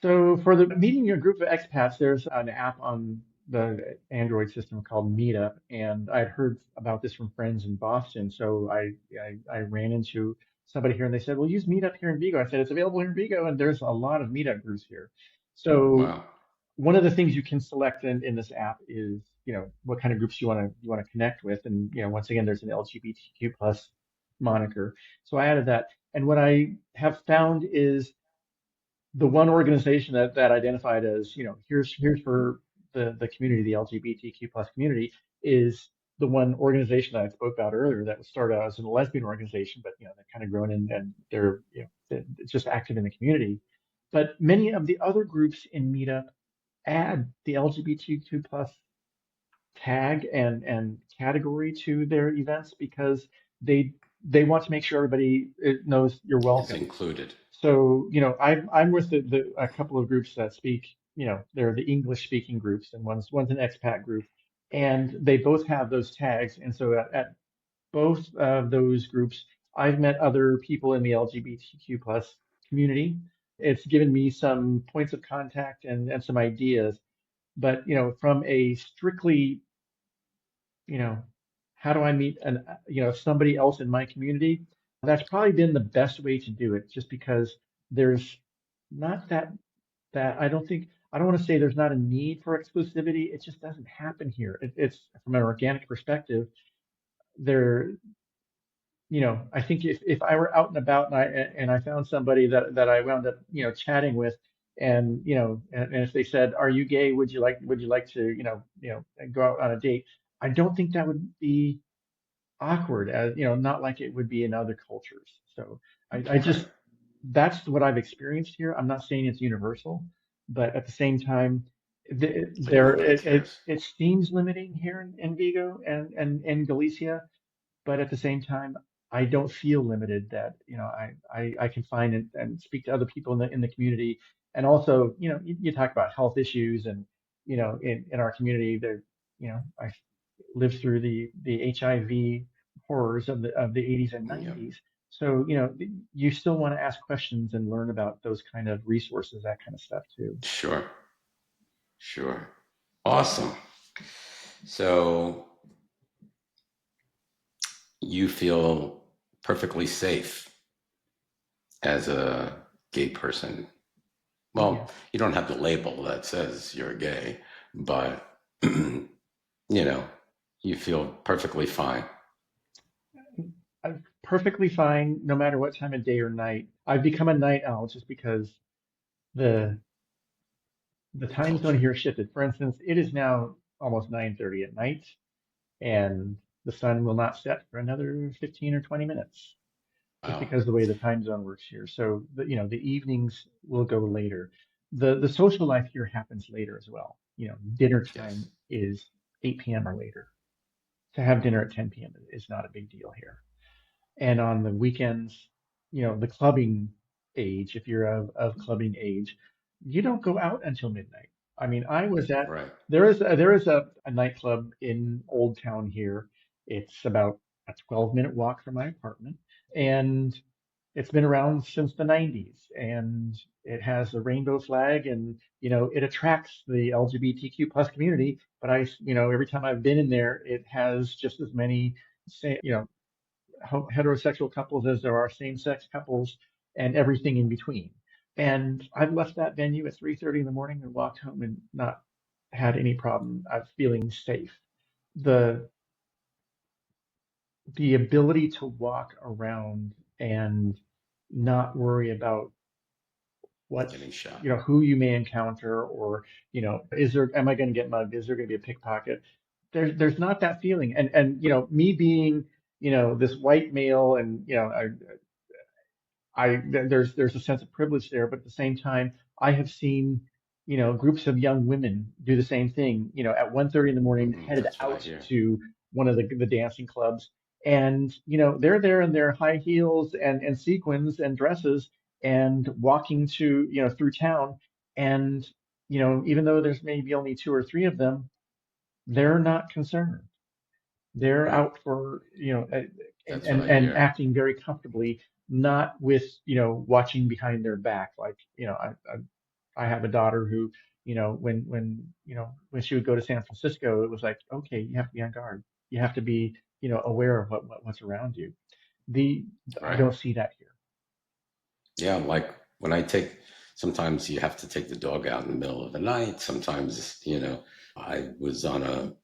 B: So for the meeting your group of expats, there's an app on the Android system called Meetup, and I'd heard about this from friends in Boston. So I ran into somebody here, and they said, "Well, use Meetup here in Vigo." I said, "It's available here in Vigo, and there's a lot of Meetup groups here." So
A: Wow.
B: one of the things you can select in this app is what kind of groups you want to connect with, and once again, there's an LGBTQ plus moniker. So I added that, and what I have found is the one organization that identified as, here's for the community, the LGBTQ plus community, is the one organization that I spoke about earlier that was started out as a lesbian organization, but they're kind of grown and they're it's just active in the community. But many of the other groups in Meetup add the LGBTQ plus tag and category to their events because they they want to make sure everybody knows you're
A: Is
B: welcome.
A: included.
B: So, I'm with a couple of groups that speak, they're the English speaking groups, and one's an expat group, and they both have those tags. And so at both of those groups, I've met other people in the LGBTQ plus community. It's given me some points of contact and some ideas. But, from a strictly, you know, how do I meet somebody else in my community? That's probably been the best way to do it, just because there's not that I don't want to say there's not a need for exclusivity. It just doesn't happen here. It's from an organic perspective. There, I think if I were out and about and I found somebody that I wound up chatting with, and and if they said, "Are you gay? Would you like to go out on a date?" I don't think that would be awkward, as not like it would be in other cultures. So I
A: Right.
B: just that's what I've experienced here. I'm not saying it's universal, but at the same time,
A: But nobody cares.
B: it seems limiting here in Vigo and Galicia, but at the same time, I don't feel limited that, I can find and speak to other people in the community. And also, you talk about health issues and, in our community there, I lived through the HIV horrors of the 80s and
A: Yep.
B: 90s. So, you still want to ask questions and learn about those kind of resources, that kind of stuff too.
A: Sure. Sure. Awesome. So you feel perfectly safe as a gay person. Well,
B: Yes.
A: you don't have the label that says you're gay, but you know, you feel perfectly fine.
B: I'm perfectly fine no matter what time of day or night. I've become a night owl just because the the
A: The
B: time zone
A: culture.
B: here shifted. For instance, it is now almost 9:30 at night, and the sun will not set for another 15 or 20 minutes, just
A: Wow.
B: because of the way the time zone works here. So the evenings will go later. The social life here happens later as well. Dinner
A: Yes.
B: time is 8 p.m. or later. To have dinner at 10 p.m. is not a big deal here. And on the weekends, the clubbing age, if you're of clubbing age, you don't go out until midnight. I mean, I was at
A: Right.
B: there is a nightclub in Old Town here. It's about a 12-minute walk from my apartment, and it's been around since the 90s, and it has a rainbow flag, and it attracts the LGBTQ plus community. But every time I've been in there, it has just as many say, heterosexual couples as there are same-sex couples and everything in between. And I've left that venue at 3:30 in the morning and walked home and not had any problem of feeling safe. The the ability to walk around and not worry about what's
A: Getting shot.
B: who you may encounter, or am I going to get mugged, is there going to be a pickpocket, there's not that feeling. And me being this white male, and there's a sense of privilege there, but at the same time, I have seen, groups of young women do the same thing, at 1:30 in the morning, headed
A: That's what I
B: out
A: hear.
B: to one of the dancing clubs. And, they're there in their high heels and sequins and dresses and walking through town. And, even though there's maybe only two or three of them, they're not concerned. They're
A: Right.
B: out for,
A: That's what I
B: and
A: hear.
B: acting very comfortably, not with, watching behind their back. Like, I have a daughter who, when she would go to San Francisco, it was like, okay, you have to be on guard. You have to be, aware of what's around you. The I
A: Right.
B: don't see that here.
A: Yeah, like when I take, sometimes you have to take the dog out in the middle of the night. Sometimes, I was on a,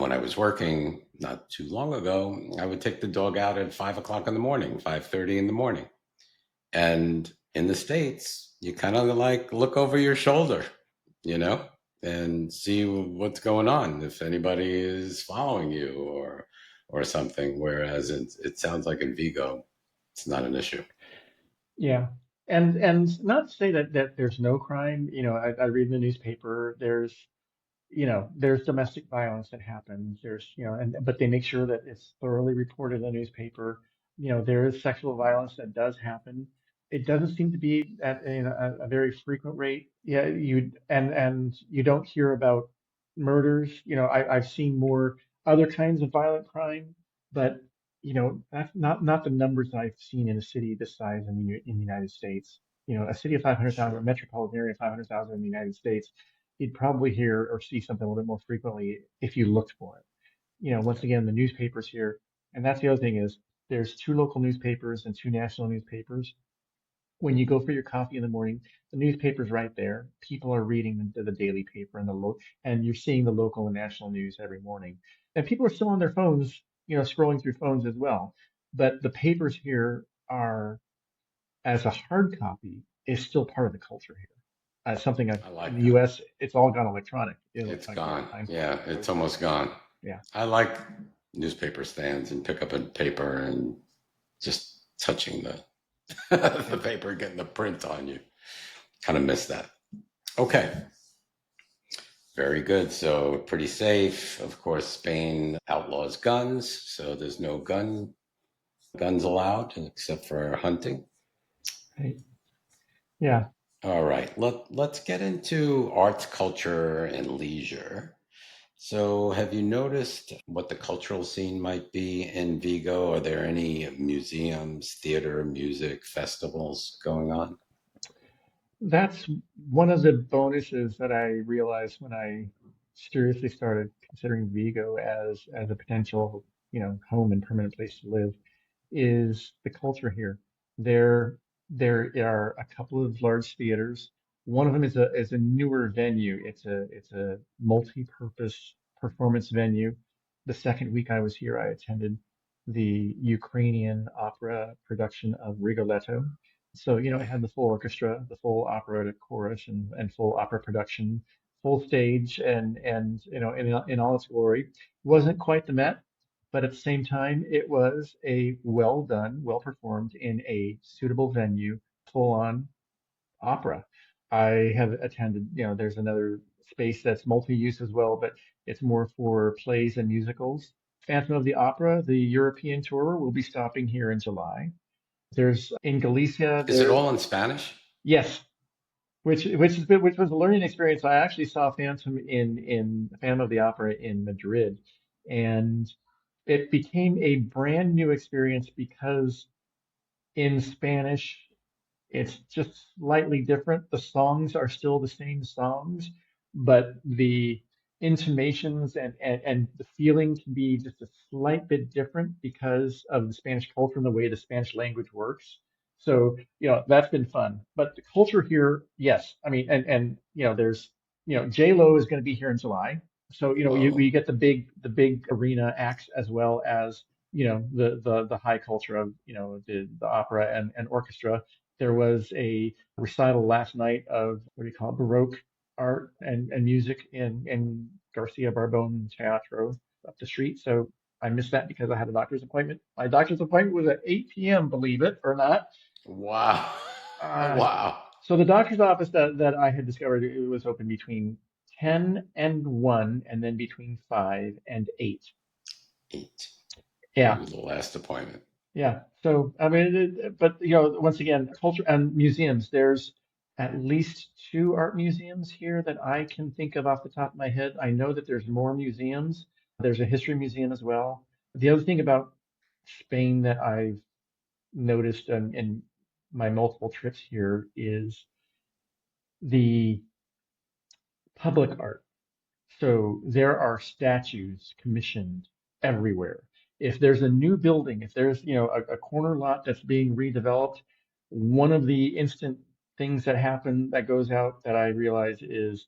A: when I was working not too long ago, I would take the dog out at 5 o'clock in the morning, 5:30 in the morning. And in the States, you kind of like look over your shoulder, you know? and see what's going on, if anybody is following you or something. Whereas it sounds like in Vigo, it's not an issue.
B: Yeah. And not to say that there's no crime. I read in the newspaper, there's domestic violence that happens. But they make sure that it's thoroughly reported in the newspaper. There is sexual violence that does happen. It doesn't seem to be at a very frequent rate. Yeah, and you don't hear about murders. I've seen more other kinds of violent crime, but that's not the numbers that I've seen in a city this size in the United States. A city of 500,000, a
A: Sure.
B: metropolitan area of 500,000 in the United States, you'd probably hear or see something a little bit more frequently if you looked for it. Once again, the newspapers here, and that's the other thing is there's two local newspapers and two national newspapers. When you go for your coffee in the morning, the newspaper's right there. People are reading the daily paper and you're seeing the local and national news every morning. And people are still on their phones, scrolling through phones as well. But the papers here are, as a hard copy, is still part of the culture here. Something
A: I
B: in
A: like
B: the
A: that.
B: U.S., it's all gone electronic.
A: It's
B: Electronic
A: gone.
B: Times
A: Yeah, it's
B: goes,
A: almost gone.
B: yeah,
A: I like newspaper stands and pick up a paper and just touching the
B: yeah.
A: the paper, getting the print on you. Kind of miss that. Okay, very good. So pretty safe. Of course, Spain outlaws guns, so there's no guns allowed except for hunting.
B: Right. Yeah.
A: All right, let's get into arts, culture, and leisure. So, have you noticed what the cultural scene might be in Vigo? Are there any museums, theater, music, festivals going on?
B: That's one of the bonuses that I realized when I seriously started considering Vigo as a potential, home and permanent place to live, is the culture here. There there are a couple of large theaters. One of them is a newer venue. It's a multi-purpose performance venue. The second week I was here, I attended the Ukrainian opera production of Rigoletto. So, it had the full orchestra, the full operatic chorus, and full opera production, full stage, and in all its glory. Wasn't quite the Met, but at the same time, it was a well done, well performed in a suitable venue, full on opera. I have attended, there's another space that's multi-use as well, but it's more for plays and musicals. Phantom of the Opera, the European tour, will be stopping here in July. There's in Galicia,
A: Is it all in Spanish?
B: yes, which was a learning experience. I actually saw Phantom of the Opera in Madrid, and it became a brand new experience because in Spanish it's just slightly different. The songs are still the same songs, but the intonations and the feeling can be just a slight bit different because of the Spanish culture and the way the Spanish language works. So, that's been fun. But the culture here, yes. I mean, there's, J Lo is going to be here in July. So, we
A: Whoa.
B: get the big arena acts as well as, the high culture of, the opera and orchestra. There was a recital last night of what do you call it, Baroque art and music in Garcia Barbon Teatro up the street. So I missed that because I had a doctor's appointment. My doctor's appointment was at 8 p.m., believe it or not.
A: Wow.
B: Uh,
A: Wow.
B: so the doctor's office that I had discovered, it was open between 10 and 1 and then between 5 and 8.
A: 8.
B: Yeah.
A: Ooh, the last appointment.
B: Yeah. So, I mean, but once again, culture and museums, there's at least two art museums here that I can think of off the top of my head. I know that there's more museums. There's a history museum as well. The other thing about Spain that I've noticed in my multiple trips here is the public art. So there are statues commissioned everywhere. If there's a new building, if there's, a corner lot that's being redeveloped, one of the instant things that happen that goes out that I realize is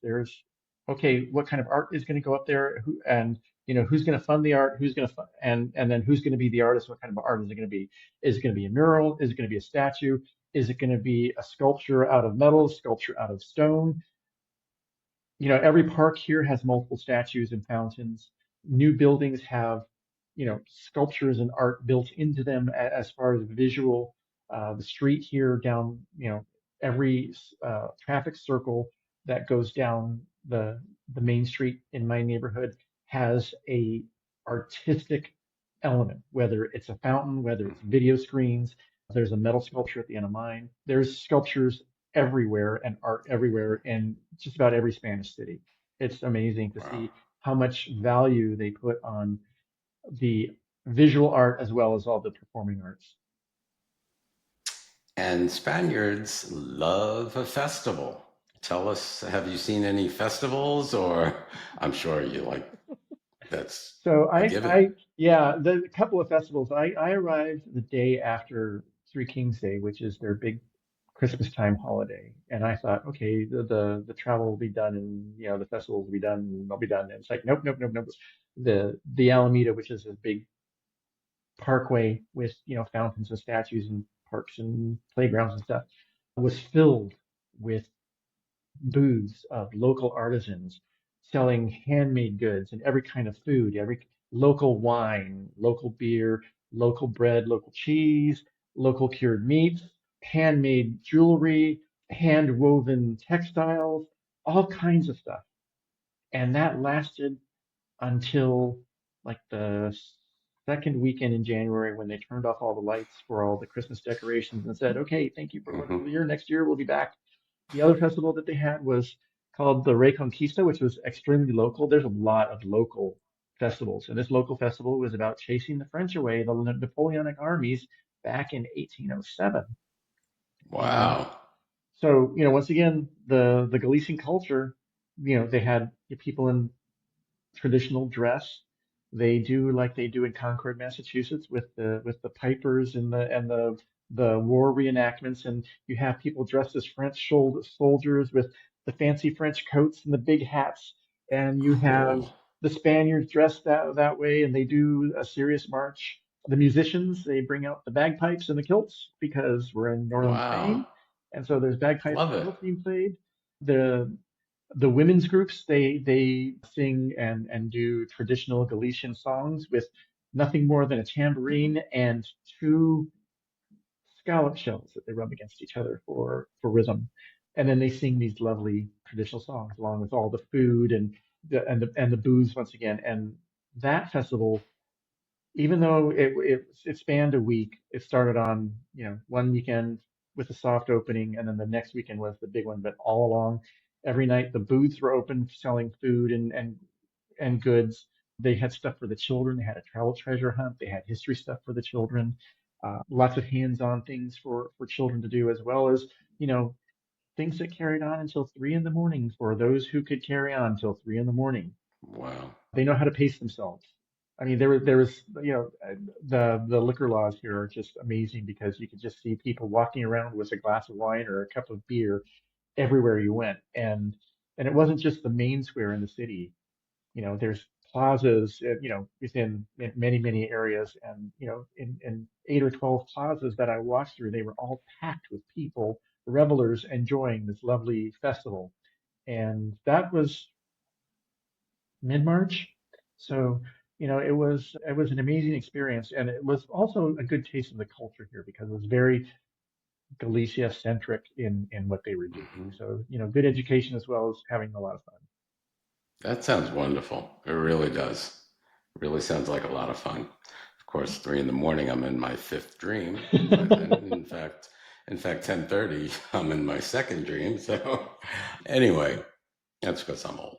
B: okay, what kind of art is going to go up there? Who's going to fund the art? Who's going to, and then who's going to be the artist? What kind of art is it going to be? Is it going to be a mural? Is it going to be a statue? Is it going to be a sculpture out of metal, sculpture out of stone? every park here has multiple statues and fountains. New buildings have, sculptures and art built into them as far as visual. The street here down, every traffic circle that goes down the main street in my neighborhood has a artistic element, whether it's a fountain, whether it's video screens. There's a metal sculpture at the end of mine. There's sculptures everywhere and art everywhere in just about every Spanish city. It's amazing to
A: Wow.
B: see how much value they put on the visual art as well as all the performing arts.
A: And Spaniards love a festival. Tell us, have you seen any festivals, or I'm sure you like that's
B: So
A: a given.
B: yeah, the couple of festivals. I arrived the day after Three Kings Day, which is their big Christmas time holiday, and I thought, okay, the travel will be done, and the festival will be done, and they'll be done. And it's like, nope, nope, nope, nope. The Alameda, which is a big parkway with fountains and statues and parks and playgrounds and stuff, was filled with booths of local artisans selling handmade goods and every kind of food, every local wine, local beer, local bread, local cheese, local cured meats, handmade jewelry, hand woven textiles, all kinds of stuff. And that lasted until like the second weekend in January when they turned off all the lights for all the Christmas decorations and said, okay, thank you for a
A: Hmm.
B: wonderful year. Next year we'll be back. The other festival that they had was called the Reconquista, which was extremely local. There's a lot of local festivals, and this local festival was about chasing the French away, the Napoleonic armies back in 1807. And
A: Wow.
B: so, once again, the Galician culture, they had people in traditional dress. They do like they do in Concord, Massachusetts, with the pipers and the war reenactments, and you have people dressed as French soldiers with the fancy French coats and the big hats, and you have
A: Cool.
B: the Spaniards dressed that way, and they do a serious march. The musicians, they bring out the bagpipes and the kilts because we're in northern
A: Wow.
B: Spain, and so there's bagpipes
A: Love
B: and
A: it.
B: kilts being played. The women's groups, they sing and do traditional Galician songs with nothing more than a tambourine and two scallop shells that they rub against each other for rhythm. And then they sing these lovely traditional songs along with all the food and the booze once again. And that festival, even though it spanned a week, it started on one weekend with a soft opening, and then the next weekend was the big one. But all along, every night the booths were open selling food and goods. They had stuff for the children. They had a travel treasure hunt. They had history stuff for the children. Lots of hands-on things for children to do, as well as things that carried on until 3 in the morning for those who could carry on until 3 in the morning.
A: Wow.
B: They know how to pace themselves. I mean, there was the liquor laws here are just amazing because you could just see people walking around with a glass of wine or a cup of beer everywhere you went, and it wasn't just the main square in the city. There's plazas, within many areas, and in 8 or 12 plazas that I walked through, they were all packed with people, revelers enjoying this lovely festival, and that was mid-March. So, it was an amazing experience, and it was also a good taste of the culture here because it was very Galicia centric in what they were doing.
A: Hmm.
B: So, good education as well as having a lot of fun.
A: That sounds wonderful. It really does. Really sounds like a lot of fun. Of course, 3 in the morning, I'm in my fifth dream by then. In fact, 10:30, I'm in my second dream. So, anyway, that's because I'm old.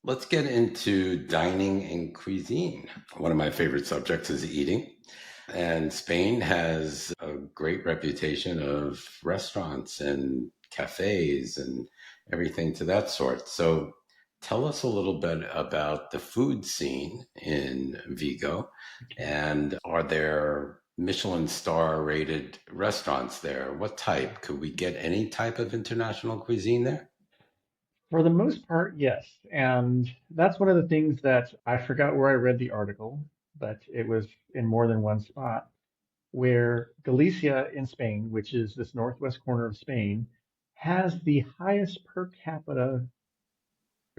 A: Let's get into dining and cuisine. One of my favorite subjects is eating. And Spain has a great reputation of restaurants and cafes and everything to that sort. So tell us a little bit about the food scene in Vigo. And are there Michelin-star rated restaurants there? What type? Could we get any type of international cuisine there?
B: For the most part, yes. And that's one of the things that I forgot where I read the article, but it was in more than one spot where Galicia in Spain, which is this northwest corner of Spain, has the highest per capita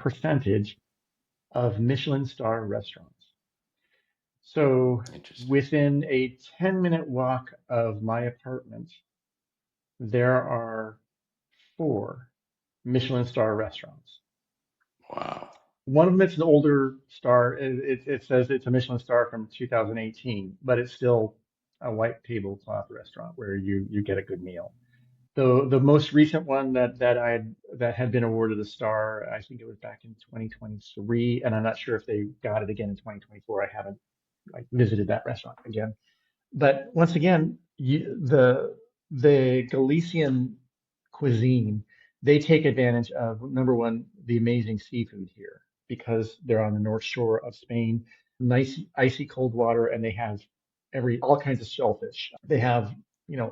B: percentage of Michelin star restaurants. So
A: Interesting.
B: within a 10-minute walk of my apartment, there are four Michelin star restaurants.
A: Wow.
B: One of them it's an older star. It says it's a Michelin star from 2018, but it's still a white tablecloth restaurant where you get a good meal. The most recent one that had been awarded a star, I think it was back in 2023, and I'm not sure if they got it again in 2024. I haven't like visited that restaurant again. But once again, the Galician cuisine, they take advantage of number one, the amazing seafood here because they're on the North Shore of Spain, nice icy cold water, and they have every all kinds of shellfish. They have,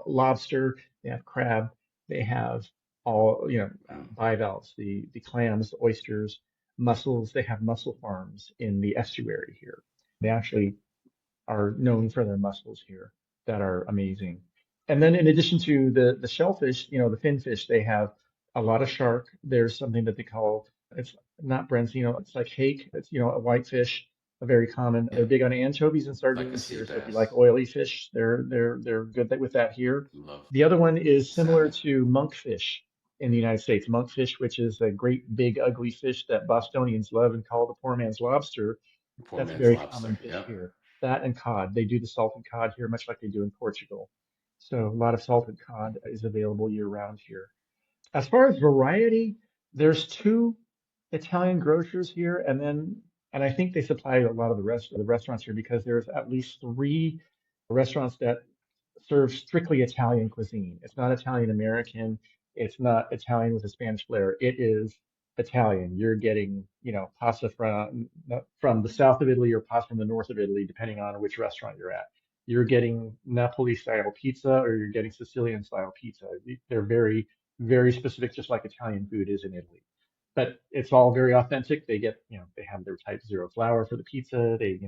B: lobster, they have crab, they have all,
A: Mm.
B: bivalves, the clams, the oysters, mussels. They have mussel farms in the estuary here. They actually are known for their mussels here that are amazing. And then in addition to the shellfish, the finfish, they have a lot of shark. There's something that they call it's not Brent, it's like hake. It's a whitefish, a very common.
A: Yeah,
B: They're big on anchovies and
A: like a
B: sardines
A: sea
B: here. So if you like
A: bass.
B: oily fish, they're good with that here.
A: Love
B: The other one is similar
A: salmon.
B: to monkfish in the United States. Monkfish, which is a great big ugly fish that Bostonians love and call the poor man's lobster.
A: Poor
B: That's a
A: man's
B: very
A: lobster.
B: common dish
A: Yep.
B: here. That and cod. They do the salted cod here, much like they do in Portugal. So a lot of salted cod is available year round here. As far as variety, there's two Italian grocers here, and I think they supply a lot of the rest of the restaurants here because there's at least three restaurants that serve strictly Italian cuisine. It's not Italian American. It's not Italian with a Spanish flair. It is Italian. You're getting, pasta from the south of Italy or pasta from the north of Italy, depending on which restaurant you're at. You're getting Napoli style pizza or you're getting Sicilian style pizza. They're very, very specific, just like Italian food is in Italy. But it's all very authentic. They have their type zero flour for the pizza. They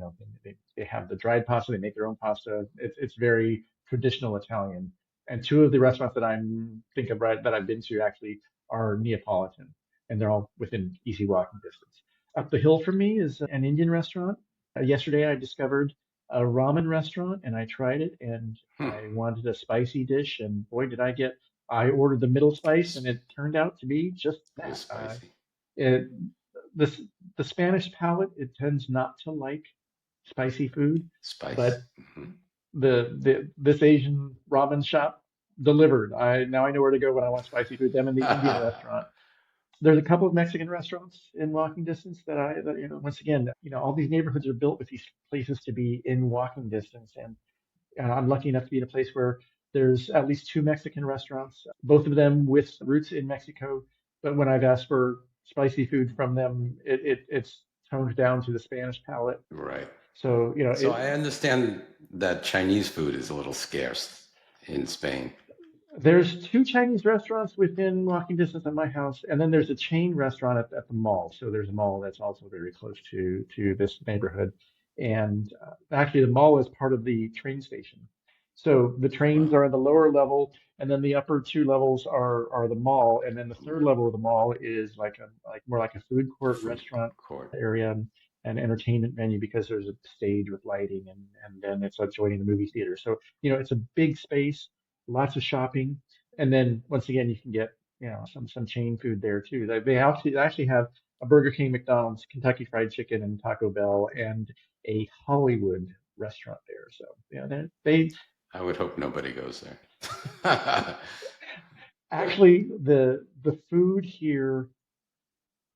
B: have the dried pasta. They make their own pasta. It's very traditional Italian. And two of the restaurants that I'm think of right that I've been to actually are Neapolitan, and they're all within easy walking distance. Up the hill from me is an Indian restaurant. Yesterday I discovered a ramen restaurant and I tried it and
A: Hmm.
B: I wanted a spicy dish and boy did I get I ordered the middle spice and
A: S-
B: it turned out to be just
A: It was
B: that.
A: spicy.
B: It this the Spanish palate it tends not to like spicy food,
A: Spice.
B: but
A: Hmm.
B: the this Asian ramen shop delivered. I now I know where to go when I want spicy food. Them in the Indian restaurant. There's a couple of Mexican restaurants in walking distance that once again, all these neighborhoods are built with these places to be in walking distance, and I'm lucky enough to be in a place where there's at least two Mexican restaurants, both of them with roots in Mexico. But when I've asked for spicy food from them, it's toned down to the Spanish palate.
A: Right.
B: So,
A: So I understand that Chinese food is a little scarce in Spain.
B: there's two Chinese restaurants within walking distance of my house, and then there's a chain restaurant at the mall. So there's a mall that's also very close to this neighborhood, and actually the mall is part of the train station. So the trains
A: Wow.
B: are at the lower level, and then the upper two levels are the mall, and then the third
A: Right.
B: level of the mall is like more like a food court
A: Food
B: restaurant
A: court.
B: area and entertainment venue because there's a stage with lighting and then it's adjoining the movie theater. So it's a big space, lots of shopping, and then once again you can get some chain food there too. They actually have a Burger King, McDonald's, Kentucky Fried Chicken, and Taco Bell, and a Hollywood restaurant there. So they
A: I would hope nobody goes there.
B: actually the food here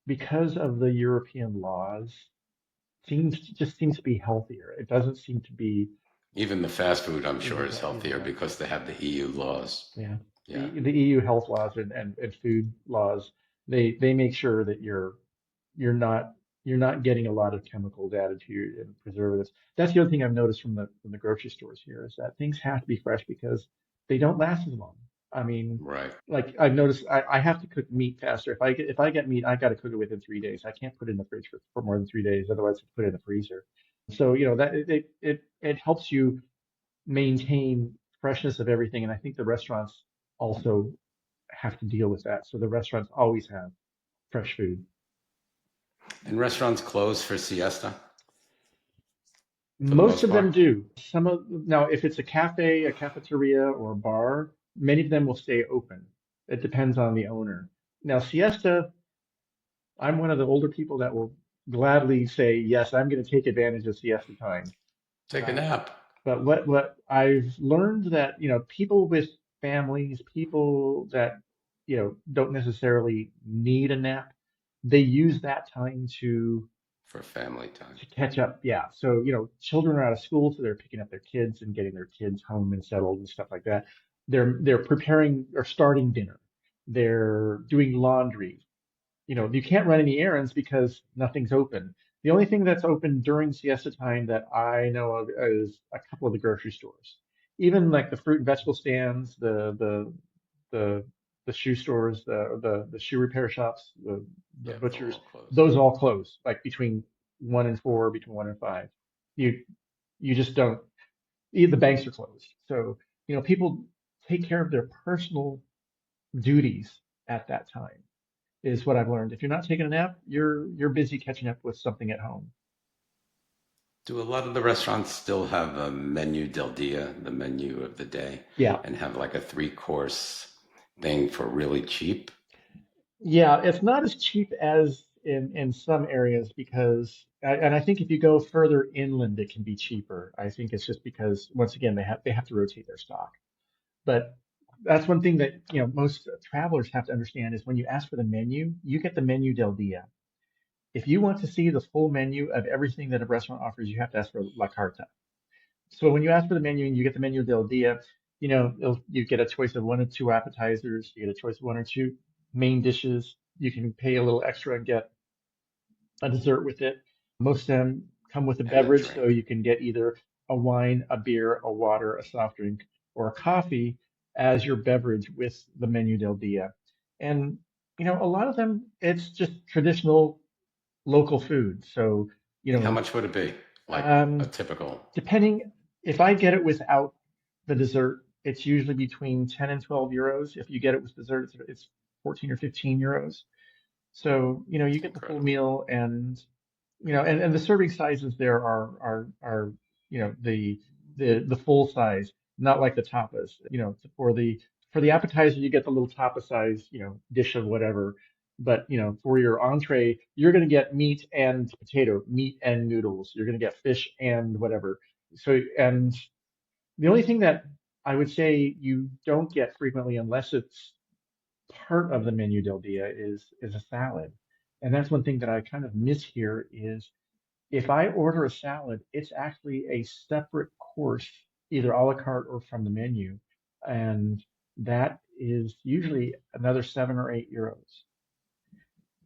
B: because of the European laws seems to be healthier. It doesn't seem to be
A: Even the fast food, I'm sure, is
B: even
A: healthier
B: healthier.
A: because they have the EU laws.
B: Yeah.
A: Yeah.
B: The EU health laws and food laws, they make sure that you're not you're not getting a lot of chemicals added to you and preservatives. That's the other thing I've noticed from the grocery stores here is that things have to be fresh because they don't last as long. I mean,
A: Right.
B: like I've noticed I have to cook meat faster. If I get meat, I got to cook it within 3 days. I can't put it in the fridge for more than 3 days, otherwise I put it in the freezer. So, that it helps you maintain freshness of everything. And I think the restaurants also have to deal with that. So the restaurants always have fresh food.
A: And restaurants close for siesta for the
B: Most
A: most
B: of them
A: part.
B: do. Some of now, if it's a cafe, a cafeteria, or a bar, many of them will stay open. It depends on the owner. Now, siesta, I'm one of the older people that will gladly say, yes, I'm going to take advantage of siesta time.
A: Take a
B: Uh,
A: nap.
B: but what I've learned that, people with families, people that, don't necessarily need a nap, they use that time
A: For family time.
B: to catch up. Yeah. So, children are out of school, so they're picking up their kids and getting their kids home and settled and stuff like that. They're preparing or starting dinner. They're doing laundry. You can't run any errands because nothing's open. The only thing that's open during siesta time that I know of is a couple of the grocery stores. Even like the fruit and vegetable stands, the the shoe stores, the shoe repair shops, the
A: Yeah, they'll
B: butchers,
A: all close.
B: those all close, like between 1 and 4, between 1 and 5. You you just don't. The banks are closed. So, people take care of their personal duties at that time is what I've learned. If you're not taking a nap, you're busy catching up with something at home.
A: Do a lot of the restaurants still have a menu del dia, the menu of the day,
B: Yeah.
A: and have like a three-course thing for really cheap?
B: Yeah, it's not as cheap as in some areas because and I think if you go further inland it can be cheaper. I think it's just because once again they have to rotate their stock. But that's one thing that most travelers have to understand is when you ask for the menu, you get the menu del dia. If you want to see the full menu of everything that a restaurant offers, you have to ask for la carta. So when you ask for the menu and you get the menu del dia, you get a choice of 1 or 2 appetizers, you get a choice of 1 or 2 main dishes. You can pay a little extra and get a dessert with it. Most of them come with a
A: And a
B: beverage, so
A: drink.
B: you can get either a wine, a beer, a water, a soft drink, or a coffee as your beverage with the menu del dia. And a lot of them, it's just traditional local food. So, you
A: How
B: know,
A: much would it be? Like a
B: um,
A: typical.
B: depending if I get it without the dessert, it's usually between 10 and 12 euros. If you get it with dessert, it's 14 or 15 euros. So, you get the full
A: Incredible.
B: meal and the serving sizes there are the full size, not like the tapas. For the appetizer, you get the little tapa size, dish of whatever. But for your entree, you're going to get meat and potato, meat and noodles. You're going to get fish and whatever. So, and the only thing that I would say you don't get frequently, unless it's part of the menu del dia, is a salad. And that's one thing that I kind of miss here is if I order a salad, it's actually a separate course, either a la carte or from the menu. And that is usually another 7 or 8 euros.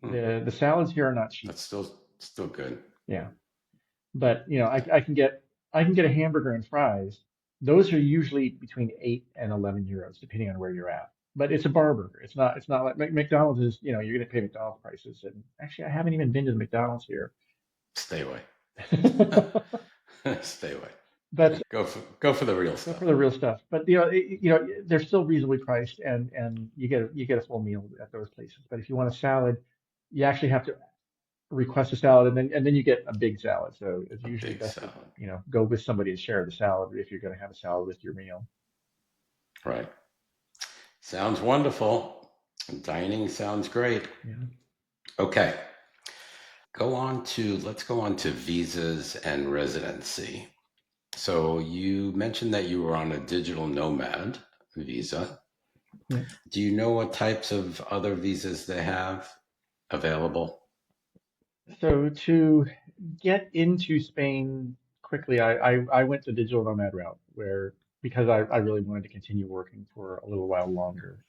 A: Hmm.
B: The salads here are not cheap.
A: That's still good.
B: Yeah. But
A: Yeah.
B: I can get a hamburger and fries. Those are usually between 8 and 11 euros, depending on where you're at. But it's a bar burger. It's not like McDonald's is, you're gonna pay McDonald's prices. And actually I haven't even been to the McDonald's here.
A: Stay away. Stay away.
B: But
A: Go for the real
B: go for
A: stuff.
B: the real stuff. But they're still reasonably priced, and you get a full meal at those places. But if you want a salad, you actually have to request a salad, and then you get a big salad. So it's
A: A
B: usually
A: big
B: best to
A: salad.
B: go with somebody to share the salad if you're going to have a salad with your meal.
A: Right. Sounds wonderful. Dining sounds great.
B: Yeah.
A: Okay. Let's go on to visas and residency. So you mentioned that you were on a digital nomad visa.
B: Yeah.
A: Do you know what types of other visas they have available?
B: So to get into Spain quickly, I went the digital nomad route where because I really wanted to continue working for a little while longer.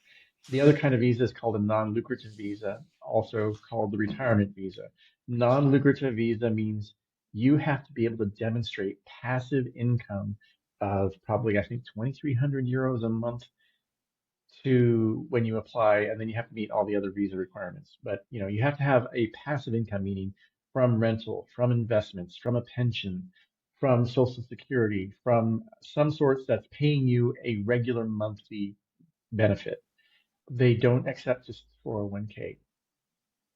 B: The other kind of visa is called a non-lucrative visa, also called the
A: Hmm.
B: retirement visa. Non-lucrative visa means you have to be able to demonstrate passive income of probably, I think, 2,300 euros a month to when you apply, and then you have to meet all the other visa requirements. But you have to have a passive income, meaning from rental, from investments, from a pension, from Social Security, from some sorts that's paying you a regular monthly benefit. They don't accept just 401k.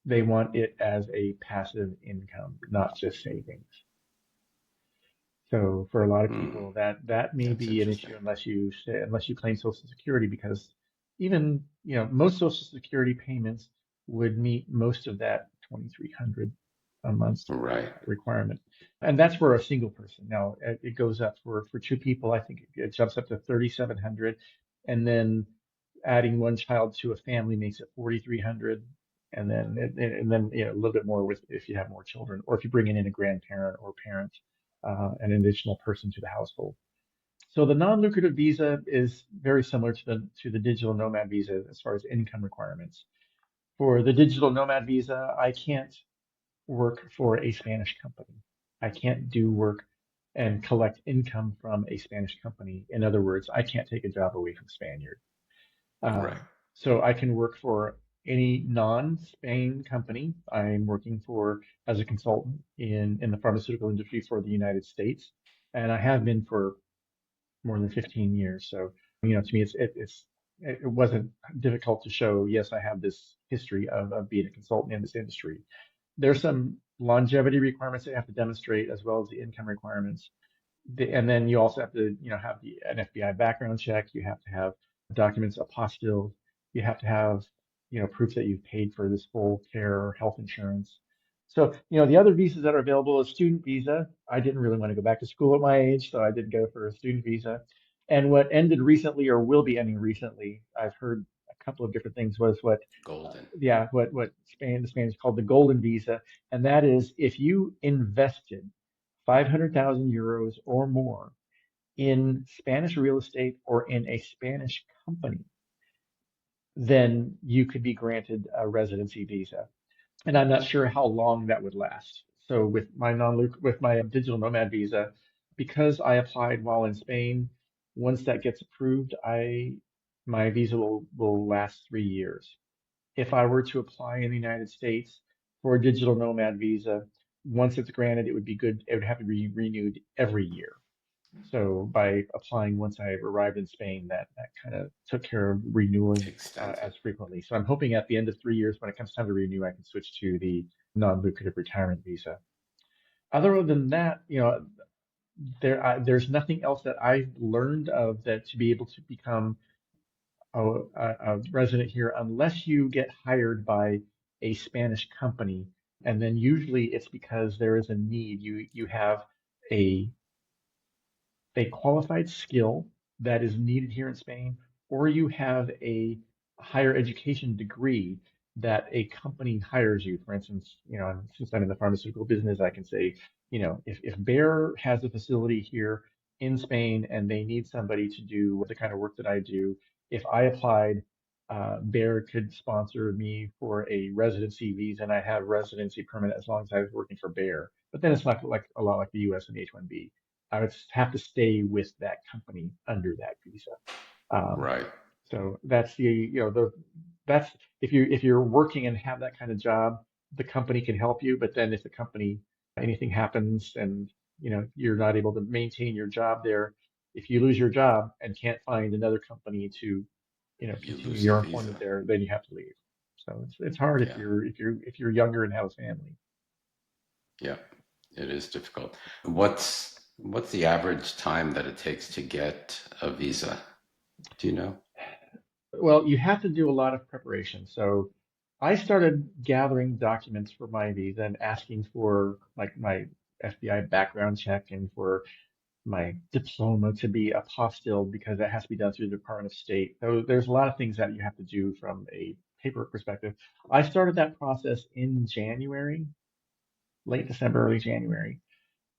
B: They want it as a passive income, not just savings. So for a lot of
A: Hmm.
B: people, that may
A: That's
B: be an
A: interesting.
B: issue unless you claim Social Security, because even most Social Security payments would meet most of that 2,300 a month
A: Right.
B: requirement, and that's for a single person. Now it goes up for two people. I think it jumps up to 3,700, and then adding one child to a family makes it 4,300, and then a little bit more with if you have more children, or if you bring in a grandparent or parent, an additional person to the household. So the non-lucrative visa is very similar to the digital nomad visa as far as income requirements. For the digital nomad visa, I can't work for a Spanish company. I can't do work and collect income from a Spanish company. In other words, I can't take a job away from Spaniard.
A: Right.
B: So I can work for any non-Spain company. I'm working for as a consultant in the pharmaceutical industry for the United States, and I have been for more than 15 years. So, to me, it wasn't difficult to show, yes, I have this history of being a consultant in this industry. There's some longevity requirements that you have to demonstrate, as well as the income requirements. And then you also have to, have an FBI background check. You have to have documents apostilled. You have to have, proof that you've paid for this full care or health insurance. So, the other visas that are available is student visa. I didn't really want to go back to school at my age, so I did go for a student visa. And what ended recently, or will be ending recently, I've heard a couple of different things, was
A: Golden.
B: what the Spanish called the golden visa, and that is if you invested 500,000 euros or more in Spanish real estate or in a Spanish company, then you could be granted a residency visa. And I'm not sure how long that would last. So with my digital nomad visa, because I applied while in Spain, once that gets approved, I my visa will last 3 years. If I were to apply in the United States for a digital nomad visa, once it's granted, it would be good. It would have to be renewed every year. So by applying once I arrived in Spain, that kind of took care of renewing
A: Extends it.
B: as frequently. So I'm hoping at the end of 3 years, when it comes time to renew, I can switch to the non-lucrative retirement visa. Other than that, there's nothing else that I've learned of that to be able to become a resident here unless you get hired by a Spanish company, and then usually it's because there is a need. You have a a qualified skill that is needed here in Spain, or you have a higher education degree that a company hires you. For instance, since I'm in the pharmaceutical business, I can say, if Bayer has a facility here in Spain and they need somebody to do the kind of work that I do, if I applied, Bayer could sponsor me for a residency visa, and I have residency permit as long as I was working for Bayer. But then it's not like a lot like the U.S. and H-1B. I would have to stay with that company under that visa. Um,
A: Right.
B: so that's that's if you're working and have that kind of job, the company can help you. But then if the company anything happens and you're not able to maintain your job there, if you lose your job and can't find another company to
A: You
B: continue
A: lose the
B: your employment
A: visa.
B: there, then you have to leave. So it's hard if
A: Yeah.
B: you're younger and have a family.
A: Yeah. It is difficult. What's the average time that it takes to get a visa? Do you know?
B: Well, you have to do a lot of preparation. So I started gathering documents for my visa and asking for like my FBI background check and for my diploma to be apostilled because that has to be done through the Department of State. So there's a lot of things that you have to do from a paperwork perspective. I started that process in January, late December, early January.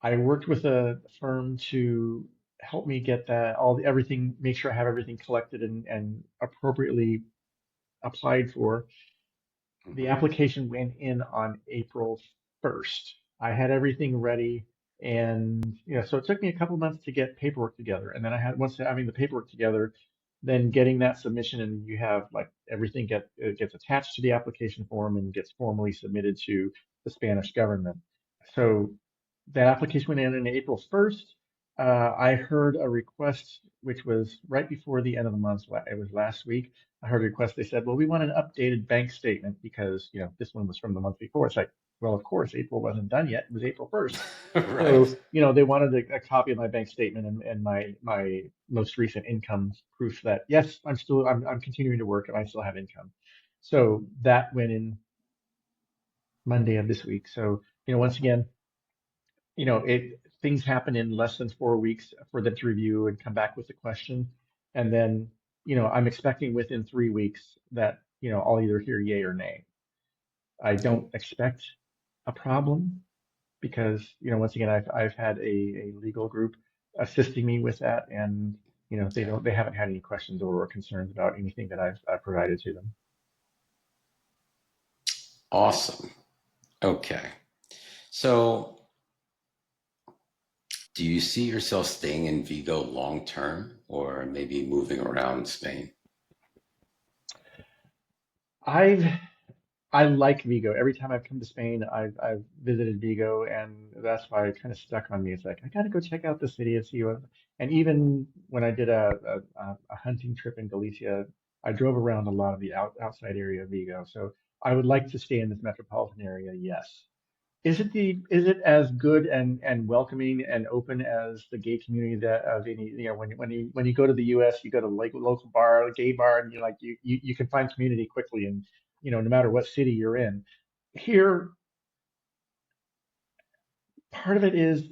B: I worked with a firm to help me get that everything, make sure I have everything collected and appropriately applied for. The
A: Hmm.
B: application went in on April 1st. I had everything ready, and so it took me a couple months to get paperwork together. And then once having the paperwork together, then getting that submission, and you have like everything it gets attached to the application form and gets formally submitted to the Spanish government. So that application went in on April 1st. I heard a request which was right before the end of the month. It was last week. I heard a request. They said, well, we want an updated bank statement because, this one was from the month before. It's like, well, of course, April wasn't done yet. It was April 1st.
A: Right.
B: So, they wanted a copy of my bank statement and my most recent income proof that, yes, I'm continuing to work and I still have income. So that went in Monday of this week. So, once again, things happen in less than 4 weeks for them to review and come back with a question. And then, I'm expecting within 3 weeks that, I'll either hear yay or nay. I
A: Oh,
B: don't expect a problem because, once again, I've had a legal group assisting me with that, and
A: yeah.
B: they haven't had any questions or concerns about anything that I've provided to them.
A: Awesome. Okay. So, do you see yourself staying in Vigo long term or maybe moving around Spain?
B: I've I like Vigo. Every time I've come to Spain, I've visited Vigo, and that's why it kind of stuck on me. It's like I got to go check out the city and see what. And even when I did a hunting trip in Galicia, I drove around a lot of the outside area of Vigo. So I would like to stay in this metropolitan area. Yes. Is it as good and welcoming and open as the gay community that of any when you go to the U.S. you go to like a local bar, a gay bar, and you can find community quickly, and no matter what city you're in. Here, part of it is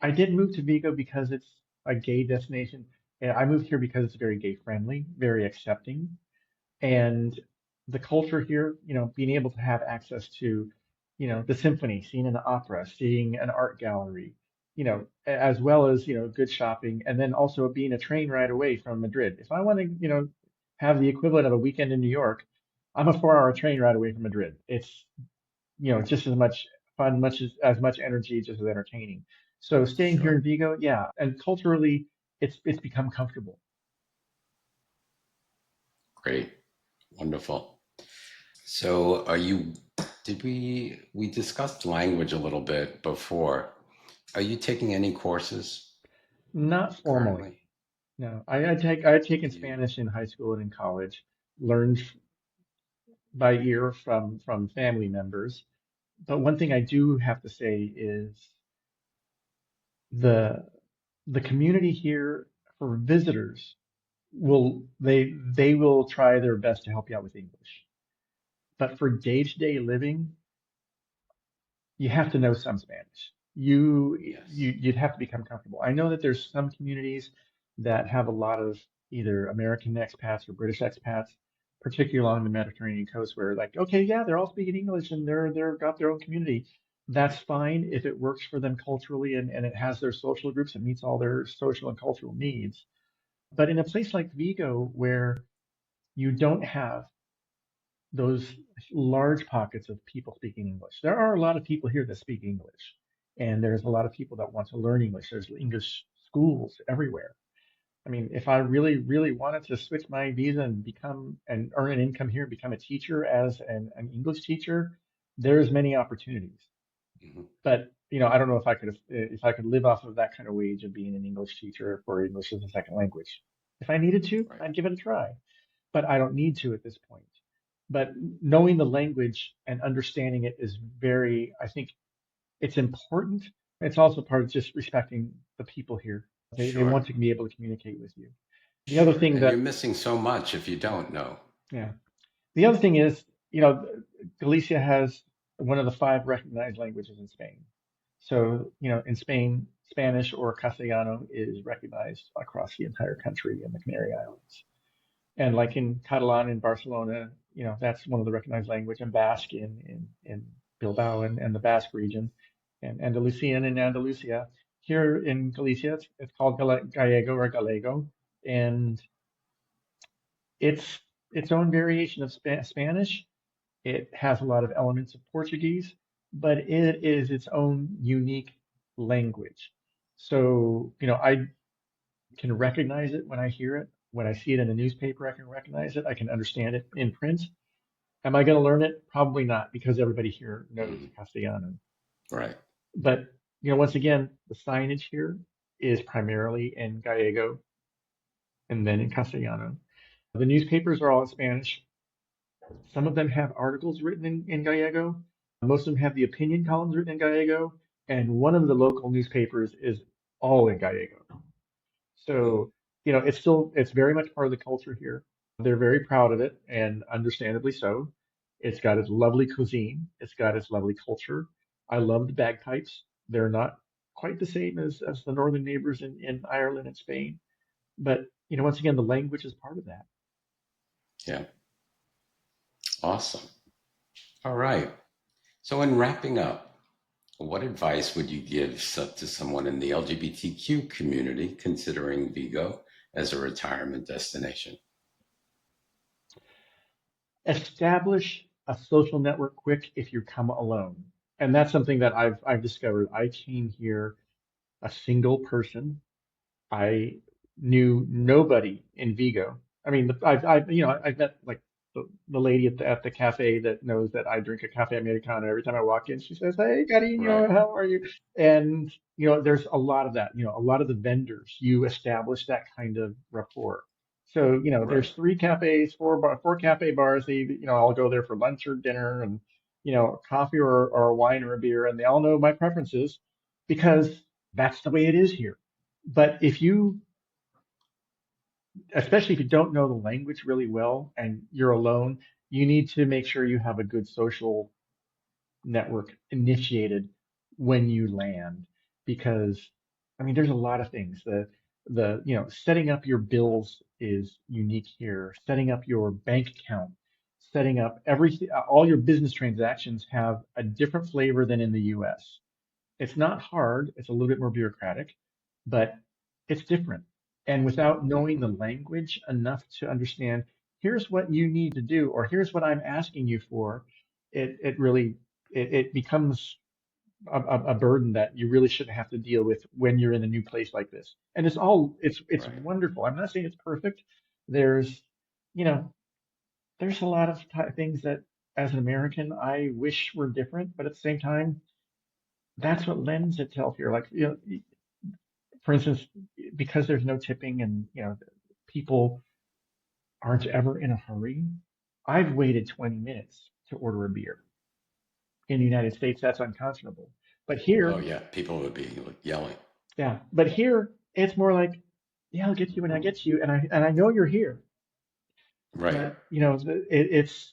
B: I did move to Vigo because it's a gay destination, and I moved here because it's very gay friendly, very accepting. And the culture here, being able to have access to, the symphony, seeing an opera, seeing an art gallery, as well as, good shopping, and then also being a train ride away from Madrid. If I want to, have the equivalent of a weekend in New York, I'm a 4 hour train ride away from Madrid. It's, just as much fun, as much energy, just as entertaining. So staying here
A: Sure.
B: in Vigo, yeah, and culturally, it's become comfortable.
A: Great. Wonderful. So, did we discussed language a little bit before. Are you taking any courses
B: Not formally.
A: currently?
B: No, I had taken
A: You,
B: Spanish in high school and in college, learned by ear from family members. But one thing I do have to say is the the community here for visitors they will try their best to help you out with English. But for day-to-day living, you have to know some Spanish.
A: yes.
B: You'd have to become comfortable. I know that there's some communities that have a lot of either American expats or British expats, particularly along the Mediterranean coast, where like, okay, yeah, they're all speaking English and they're got their own community. That's fine if it works for them culturally and it has their social groups and meets all their social and cultural needs. But in a place like Vigo, where you don't have those large pockets of people speaking English. There are a lot of people here that speak English, and there's a lot of people that want to learn English. There's English schools everywhere. I mean, if I really, really wanted to switch my visa and become and earn an income here, become a teacher as an English teacher, there's many opportunities.
A: Hmm.
B: But I don't know if I could live off of that kind of wage of being an English teacher for English as a second language. If I needed to,
A: Right.
B: I'd give it a try, but I don't need to at this point. But knowing the language and understanding it is I think it's important. It's also part of just respecting the people here. They
A: Sure.
B: want to be able to communicate with you. The other
A: Sure.
B: thing
A: And you're
B: that,
A: missing so much if you don't know.
B: yeah, the other thing is, Galicia has one of the five recognized languages in Spain. So, in Spain, Spanish or Castellano is recognized across the entire country in the Canary Islands. And like in Catalan in Barcelona, that's one of the recognized language, and Basque in Bilbao and the Basque region, and Andalusian in Andalusia. Here in Galicia, it's called Gallego or Gallego, and it's its own variation of Spanish. It has a lot of elements of Portuguese, but it is its own unique language. So, I can recognize it when I hear it. When I see it in a newspaper, I can recognize it. I can understand it in print. Am I going to learn it? Probably not, because everybody here knows
A: Mhm.
B: Castellano.
A: Right.
B: But, once again, the signage here is primarily in Gallego. and then in Castellano. The newspapers are all in Spanish. Some of them have articles written in Gallego. Most of them have the opinion columns written in Gallego. And one of the local newspapers is all in Gallego. So, it's very much part of the culture here. They're very proud of it, and understandably so. It's got its lovely cuisine. It's got its lovely culture. I love the bagpipes. They're not quite the same as the northern neighbors in Ireland and Spain. But, once again, the language is part of that.
A: Yeah. Awesome. All right. So, in wrapping up, what advice would you give to someone in the LGBTQ community considering Vigo as a retirement destination?
B: Establish a social network quick if you come alone. And that's something that I've discovered. I came here a single person. I knew nobody in Vigo. I mean, I've met like the lady at the cafe that knows that I drink a cafe americano every time I walk in. She says, "Hey, Gary,
A: Right.
B: how are you?" And there's a lot of that. A lot of the vendors, you establish that kind of rapport. So
A: Right.
B: there's three cafes, four cafe bars. I'll go there for lunch or dinner, and coffee or a wine or a beer, and they all know my preferences because that's the way it is here. But especially if you don't know the language really well and you're alone, you need to make sure you have a good social network initiated when you land. Because, I mean, there's a lot of things. Setting up your bills is unique here. Setting up your bank account, setting up everything, all your business transactions have a different flavor than in the US. It's not hard. It's a little bit more bureaucratic, but it's different. And without knowing the
A: Hmm.
B: language enough to understand, here's what you need to do, or here's what I'm asking you for, it really it becomes a burden that you really shouldn't have to deal with when you're in a new place like this. And it's
A: Right.
B: wonderful. I'm not saying it's perfect. There's you know there's a lot of things that as an American I wish were different, but at the same time that's what lends itself here. Like, for instance, because there's no tipping and, people aren't ever in a hurry. I've waited 20 minutes to order a beer. In the United States, that's unconscionable. But
A: Oh,
B: here,
A: yeah. People would be yelling.
B: yeah, but here it's more like, yeah, I'll get you when I get you, and I know you're here.
A: Right.
B: But it's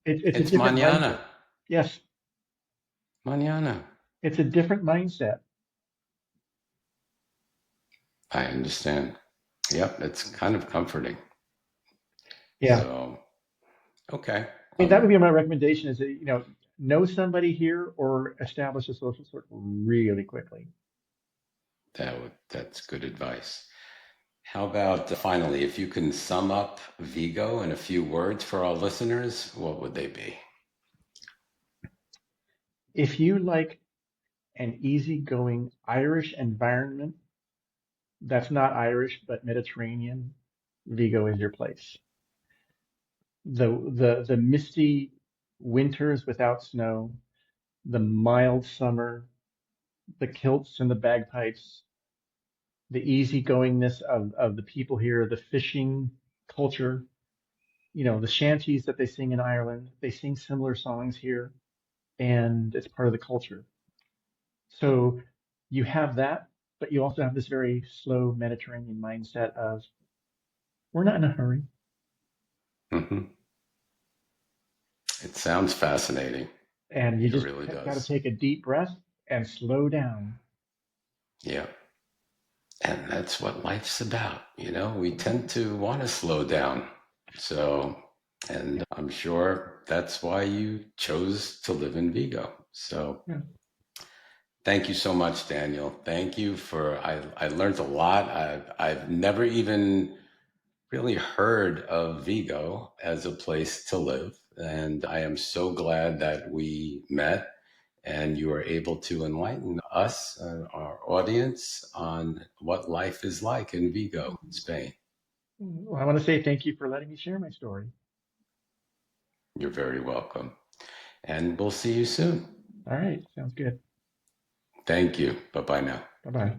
B: a
A: It's
B: different mindset.
A: mañana.
B: Yes,
A: Mañana.
B: it's a different mindset.
A: I understand. Yep. It's kind of comforting.
B: Yeah.
A: So, okay.
B: I mean, that would be my recommendation is that, know somebody here or establish a social circle really quickly.
A: That's good advice. How about finally, if you can sum up Vigo in a few words for our listeners, what would they be?
B: If you like an easygoing Irish environment that's not Irish but Mediterranean, Vigo is your place. The misty winters without snow, the mild summer, the kilts and the bagpipes, the easygoingness of the people here, the fishing culture, the shanties that they sing in Ireland, they sing similar songs here, and it's part of the culture. So you have that, but you also have this very slow Mediterranean mindset of we're not in a hurry.
A: Hmm. It sounds fascinating.
B: And you
A: It
B: just
A: really
B: got to
A: does.
B: take a deep breath and slow down.
A: Yeah. And that's what life's about. We tend to want to slow down. So, and I'm sure that's why you chose to live in Vigo. So,
B: Yeah.
A: thank you so much, Daniel. Thank you for, I learned a lot. I've never even really heard of Vigo as a place to live. And I am so glad that we met and you are able to enlighten us, our audience, on what life is like in Vigo, Spain.
B: Well, I want to say thank you for letting me share my story.
A: You're very welcome. And we'll see you soon.
B: All right. Sounds good.
A: Thank you. Bye bye now.
B: Bye bye.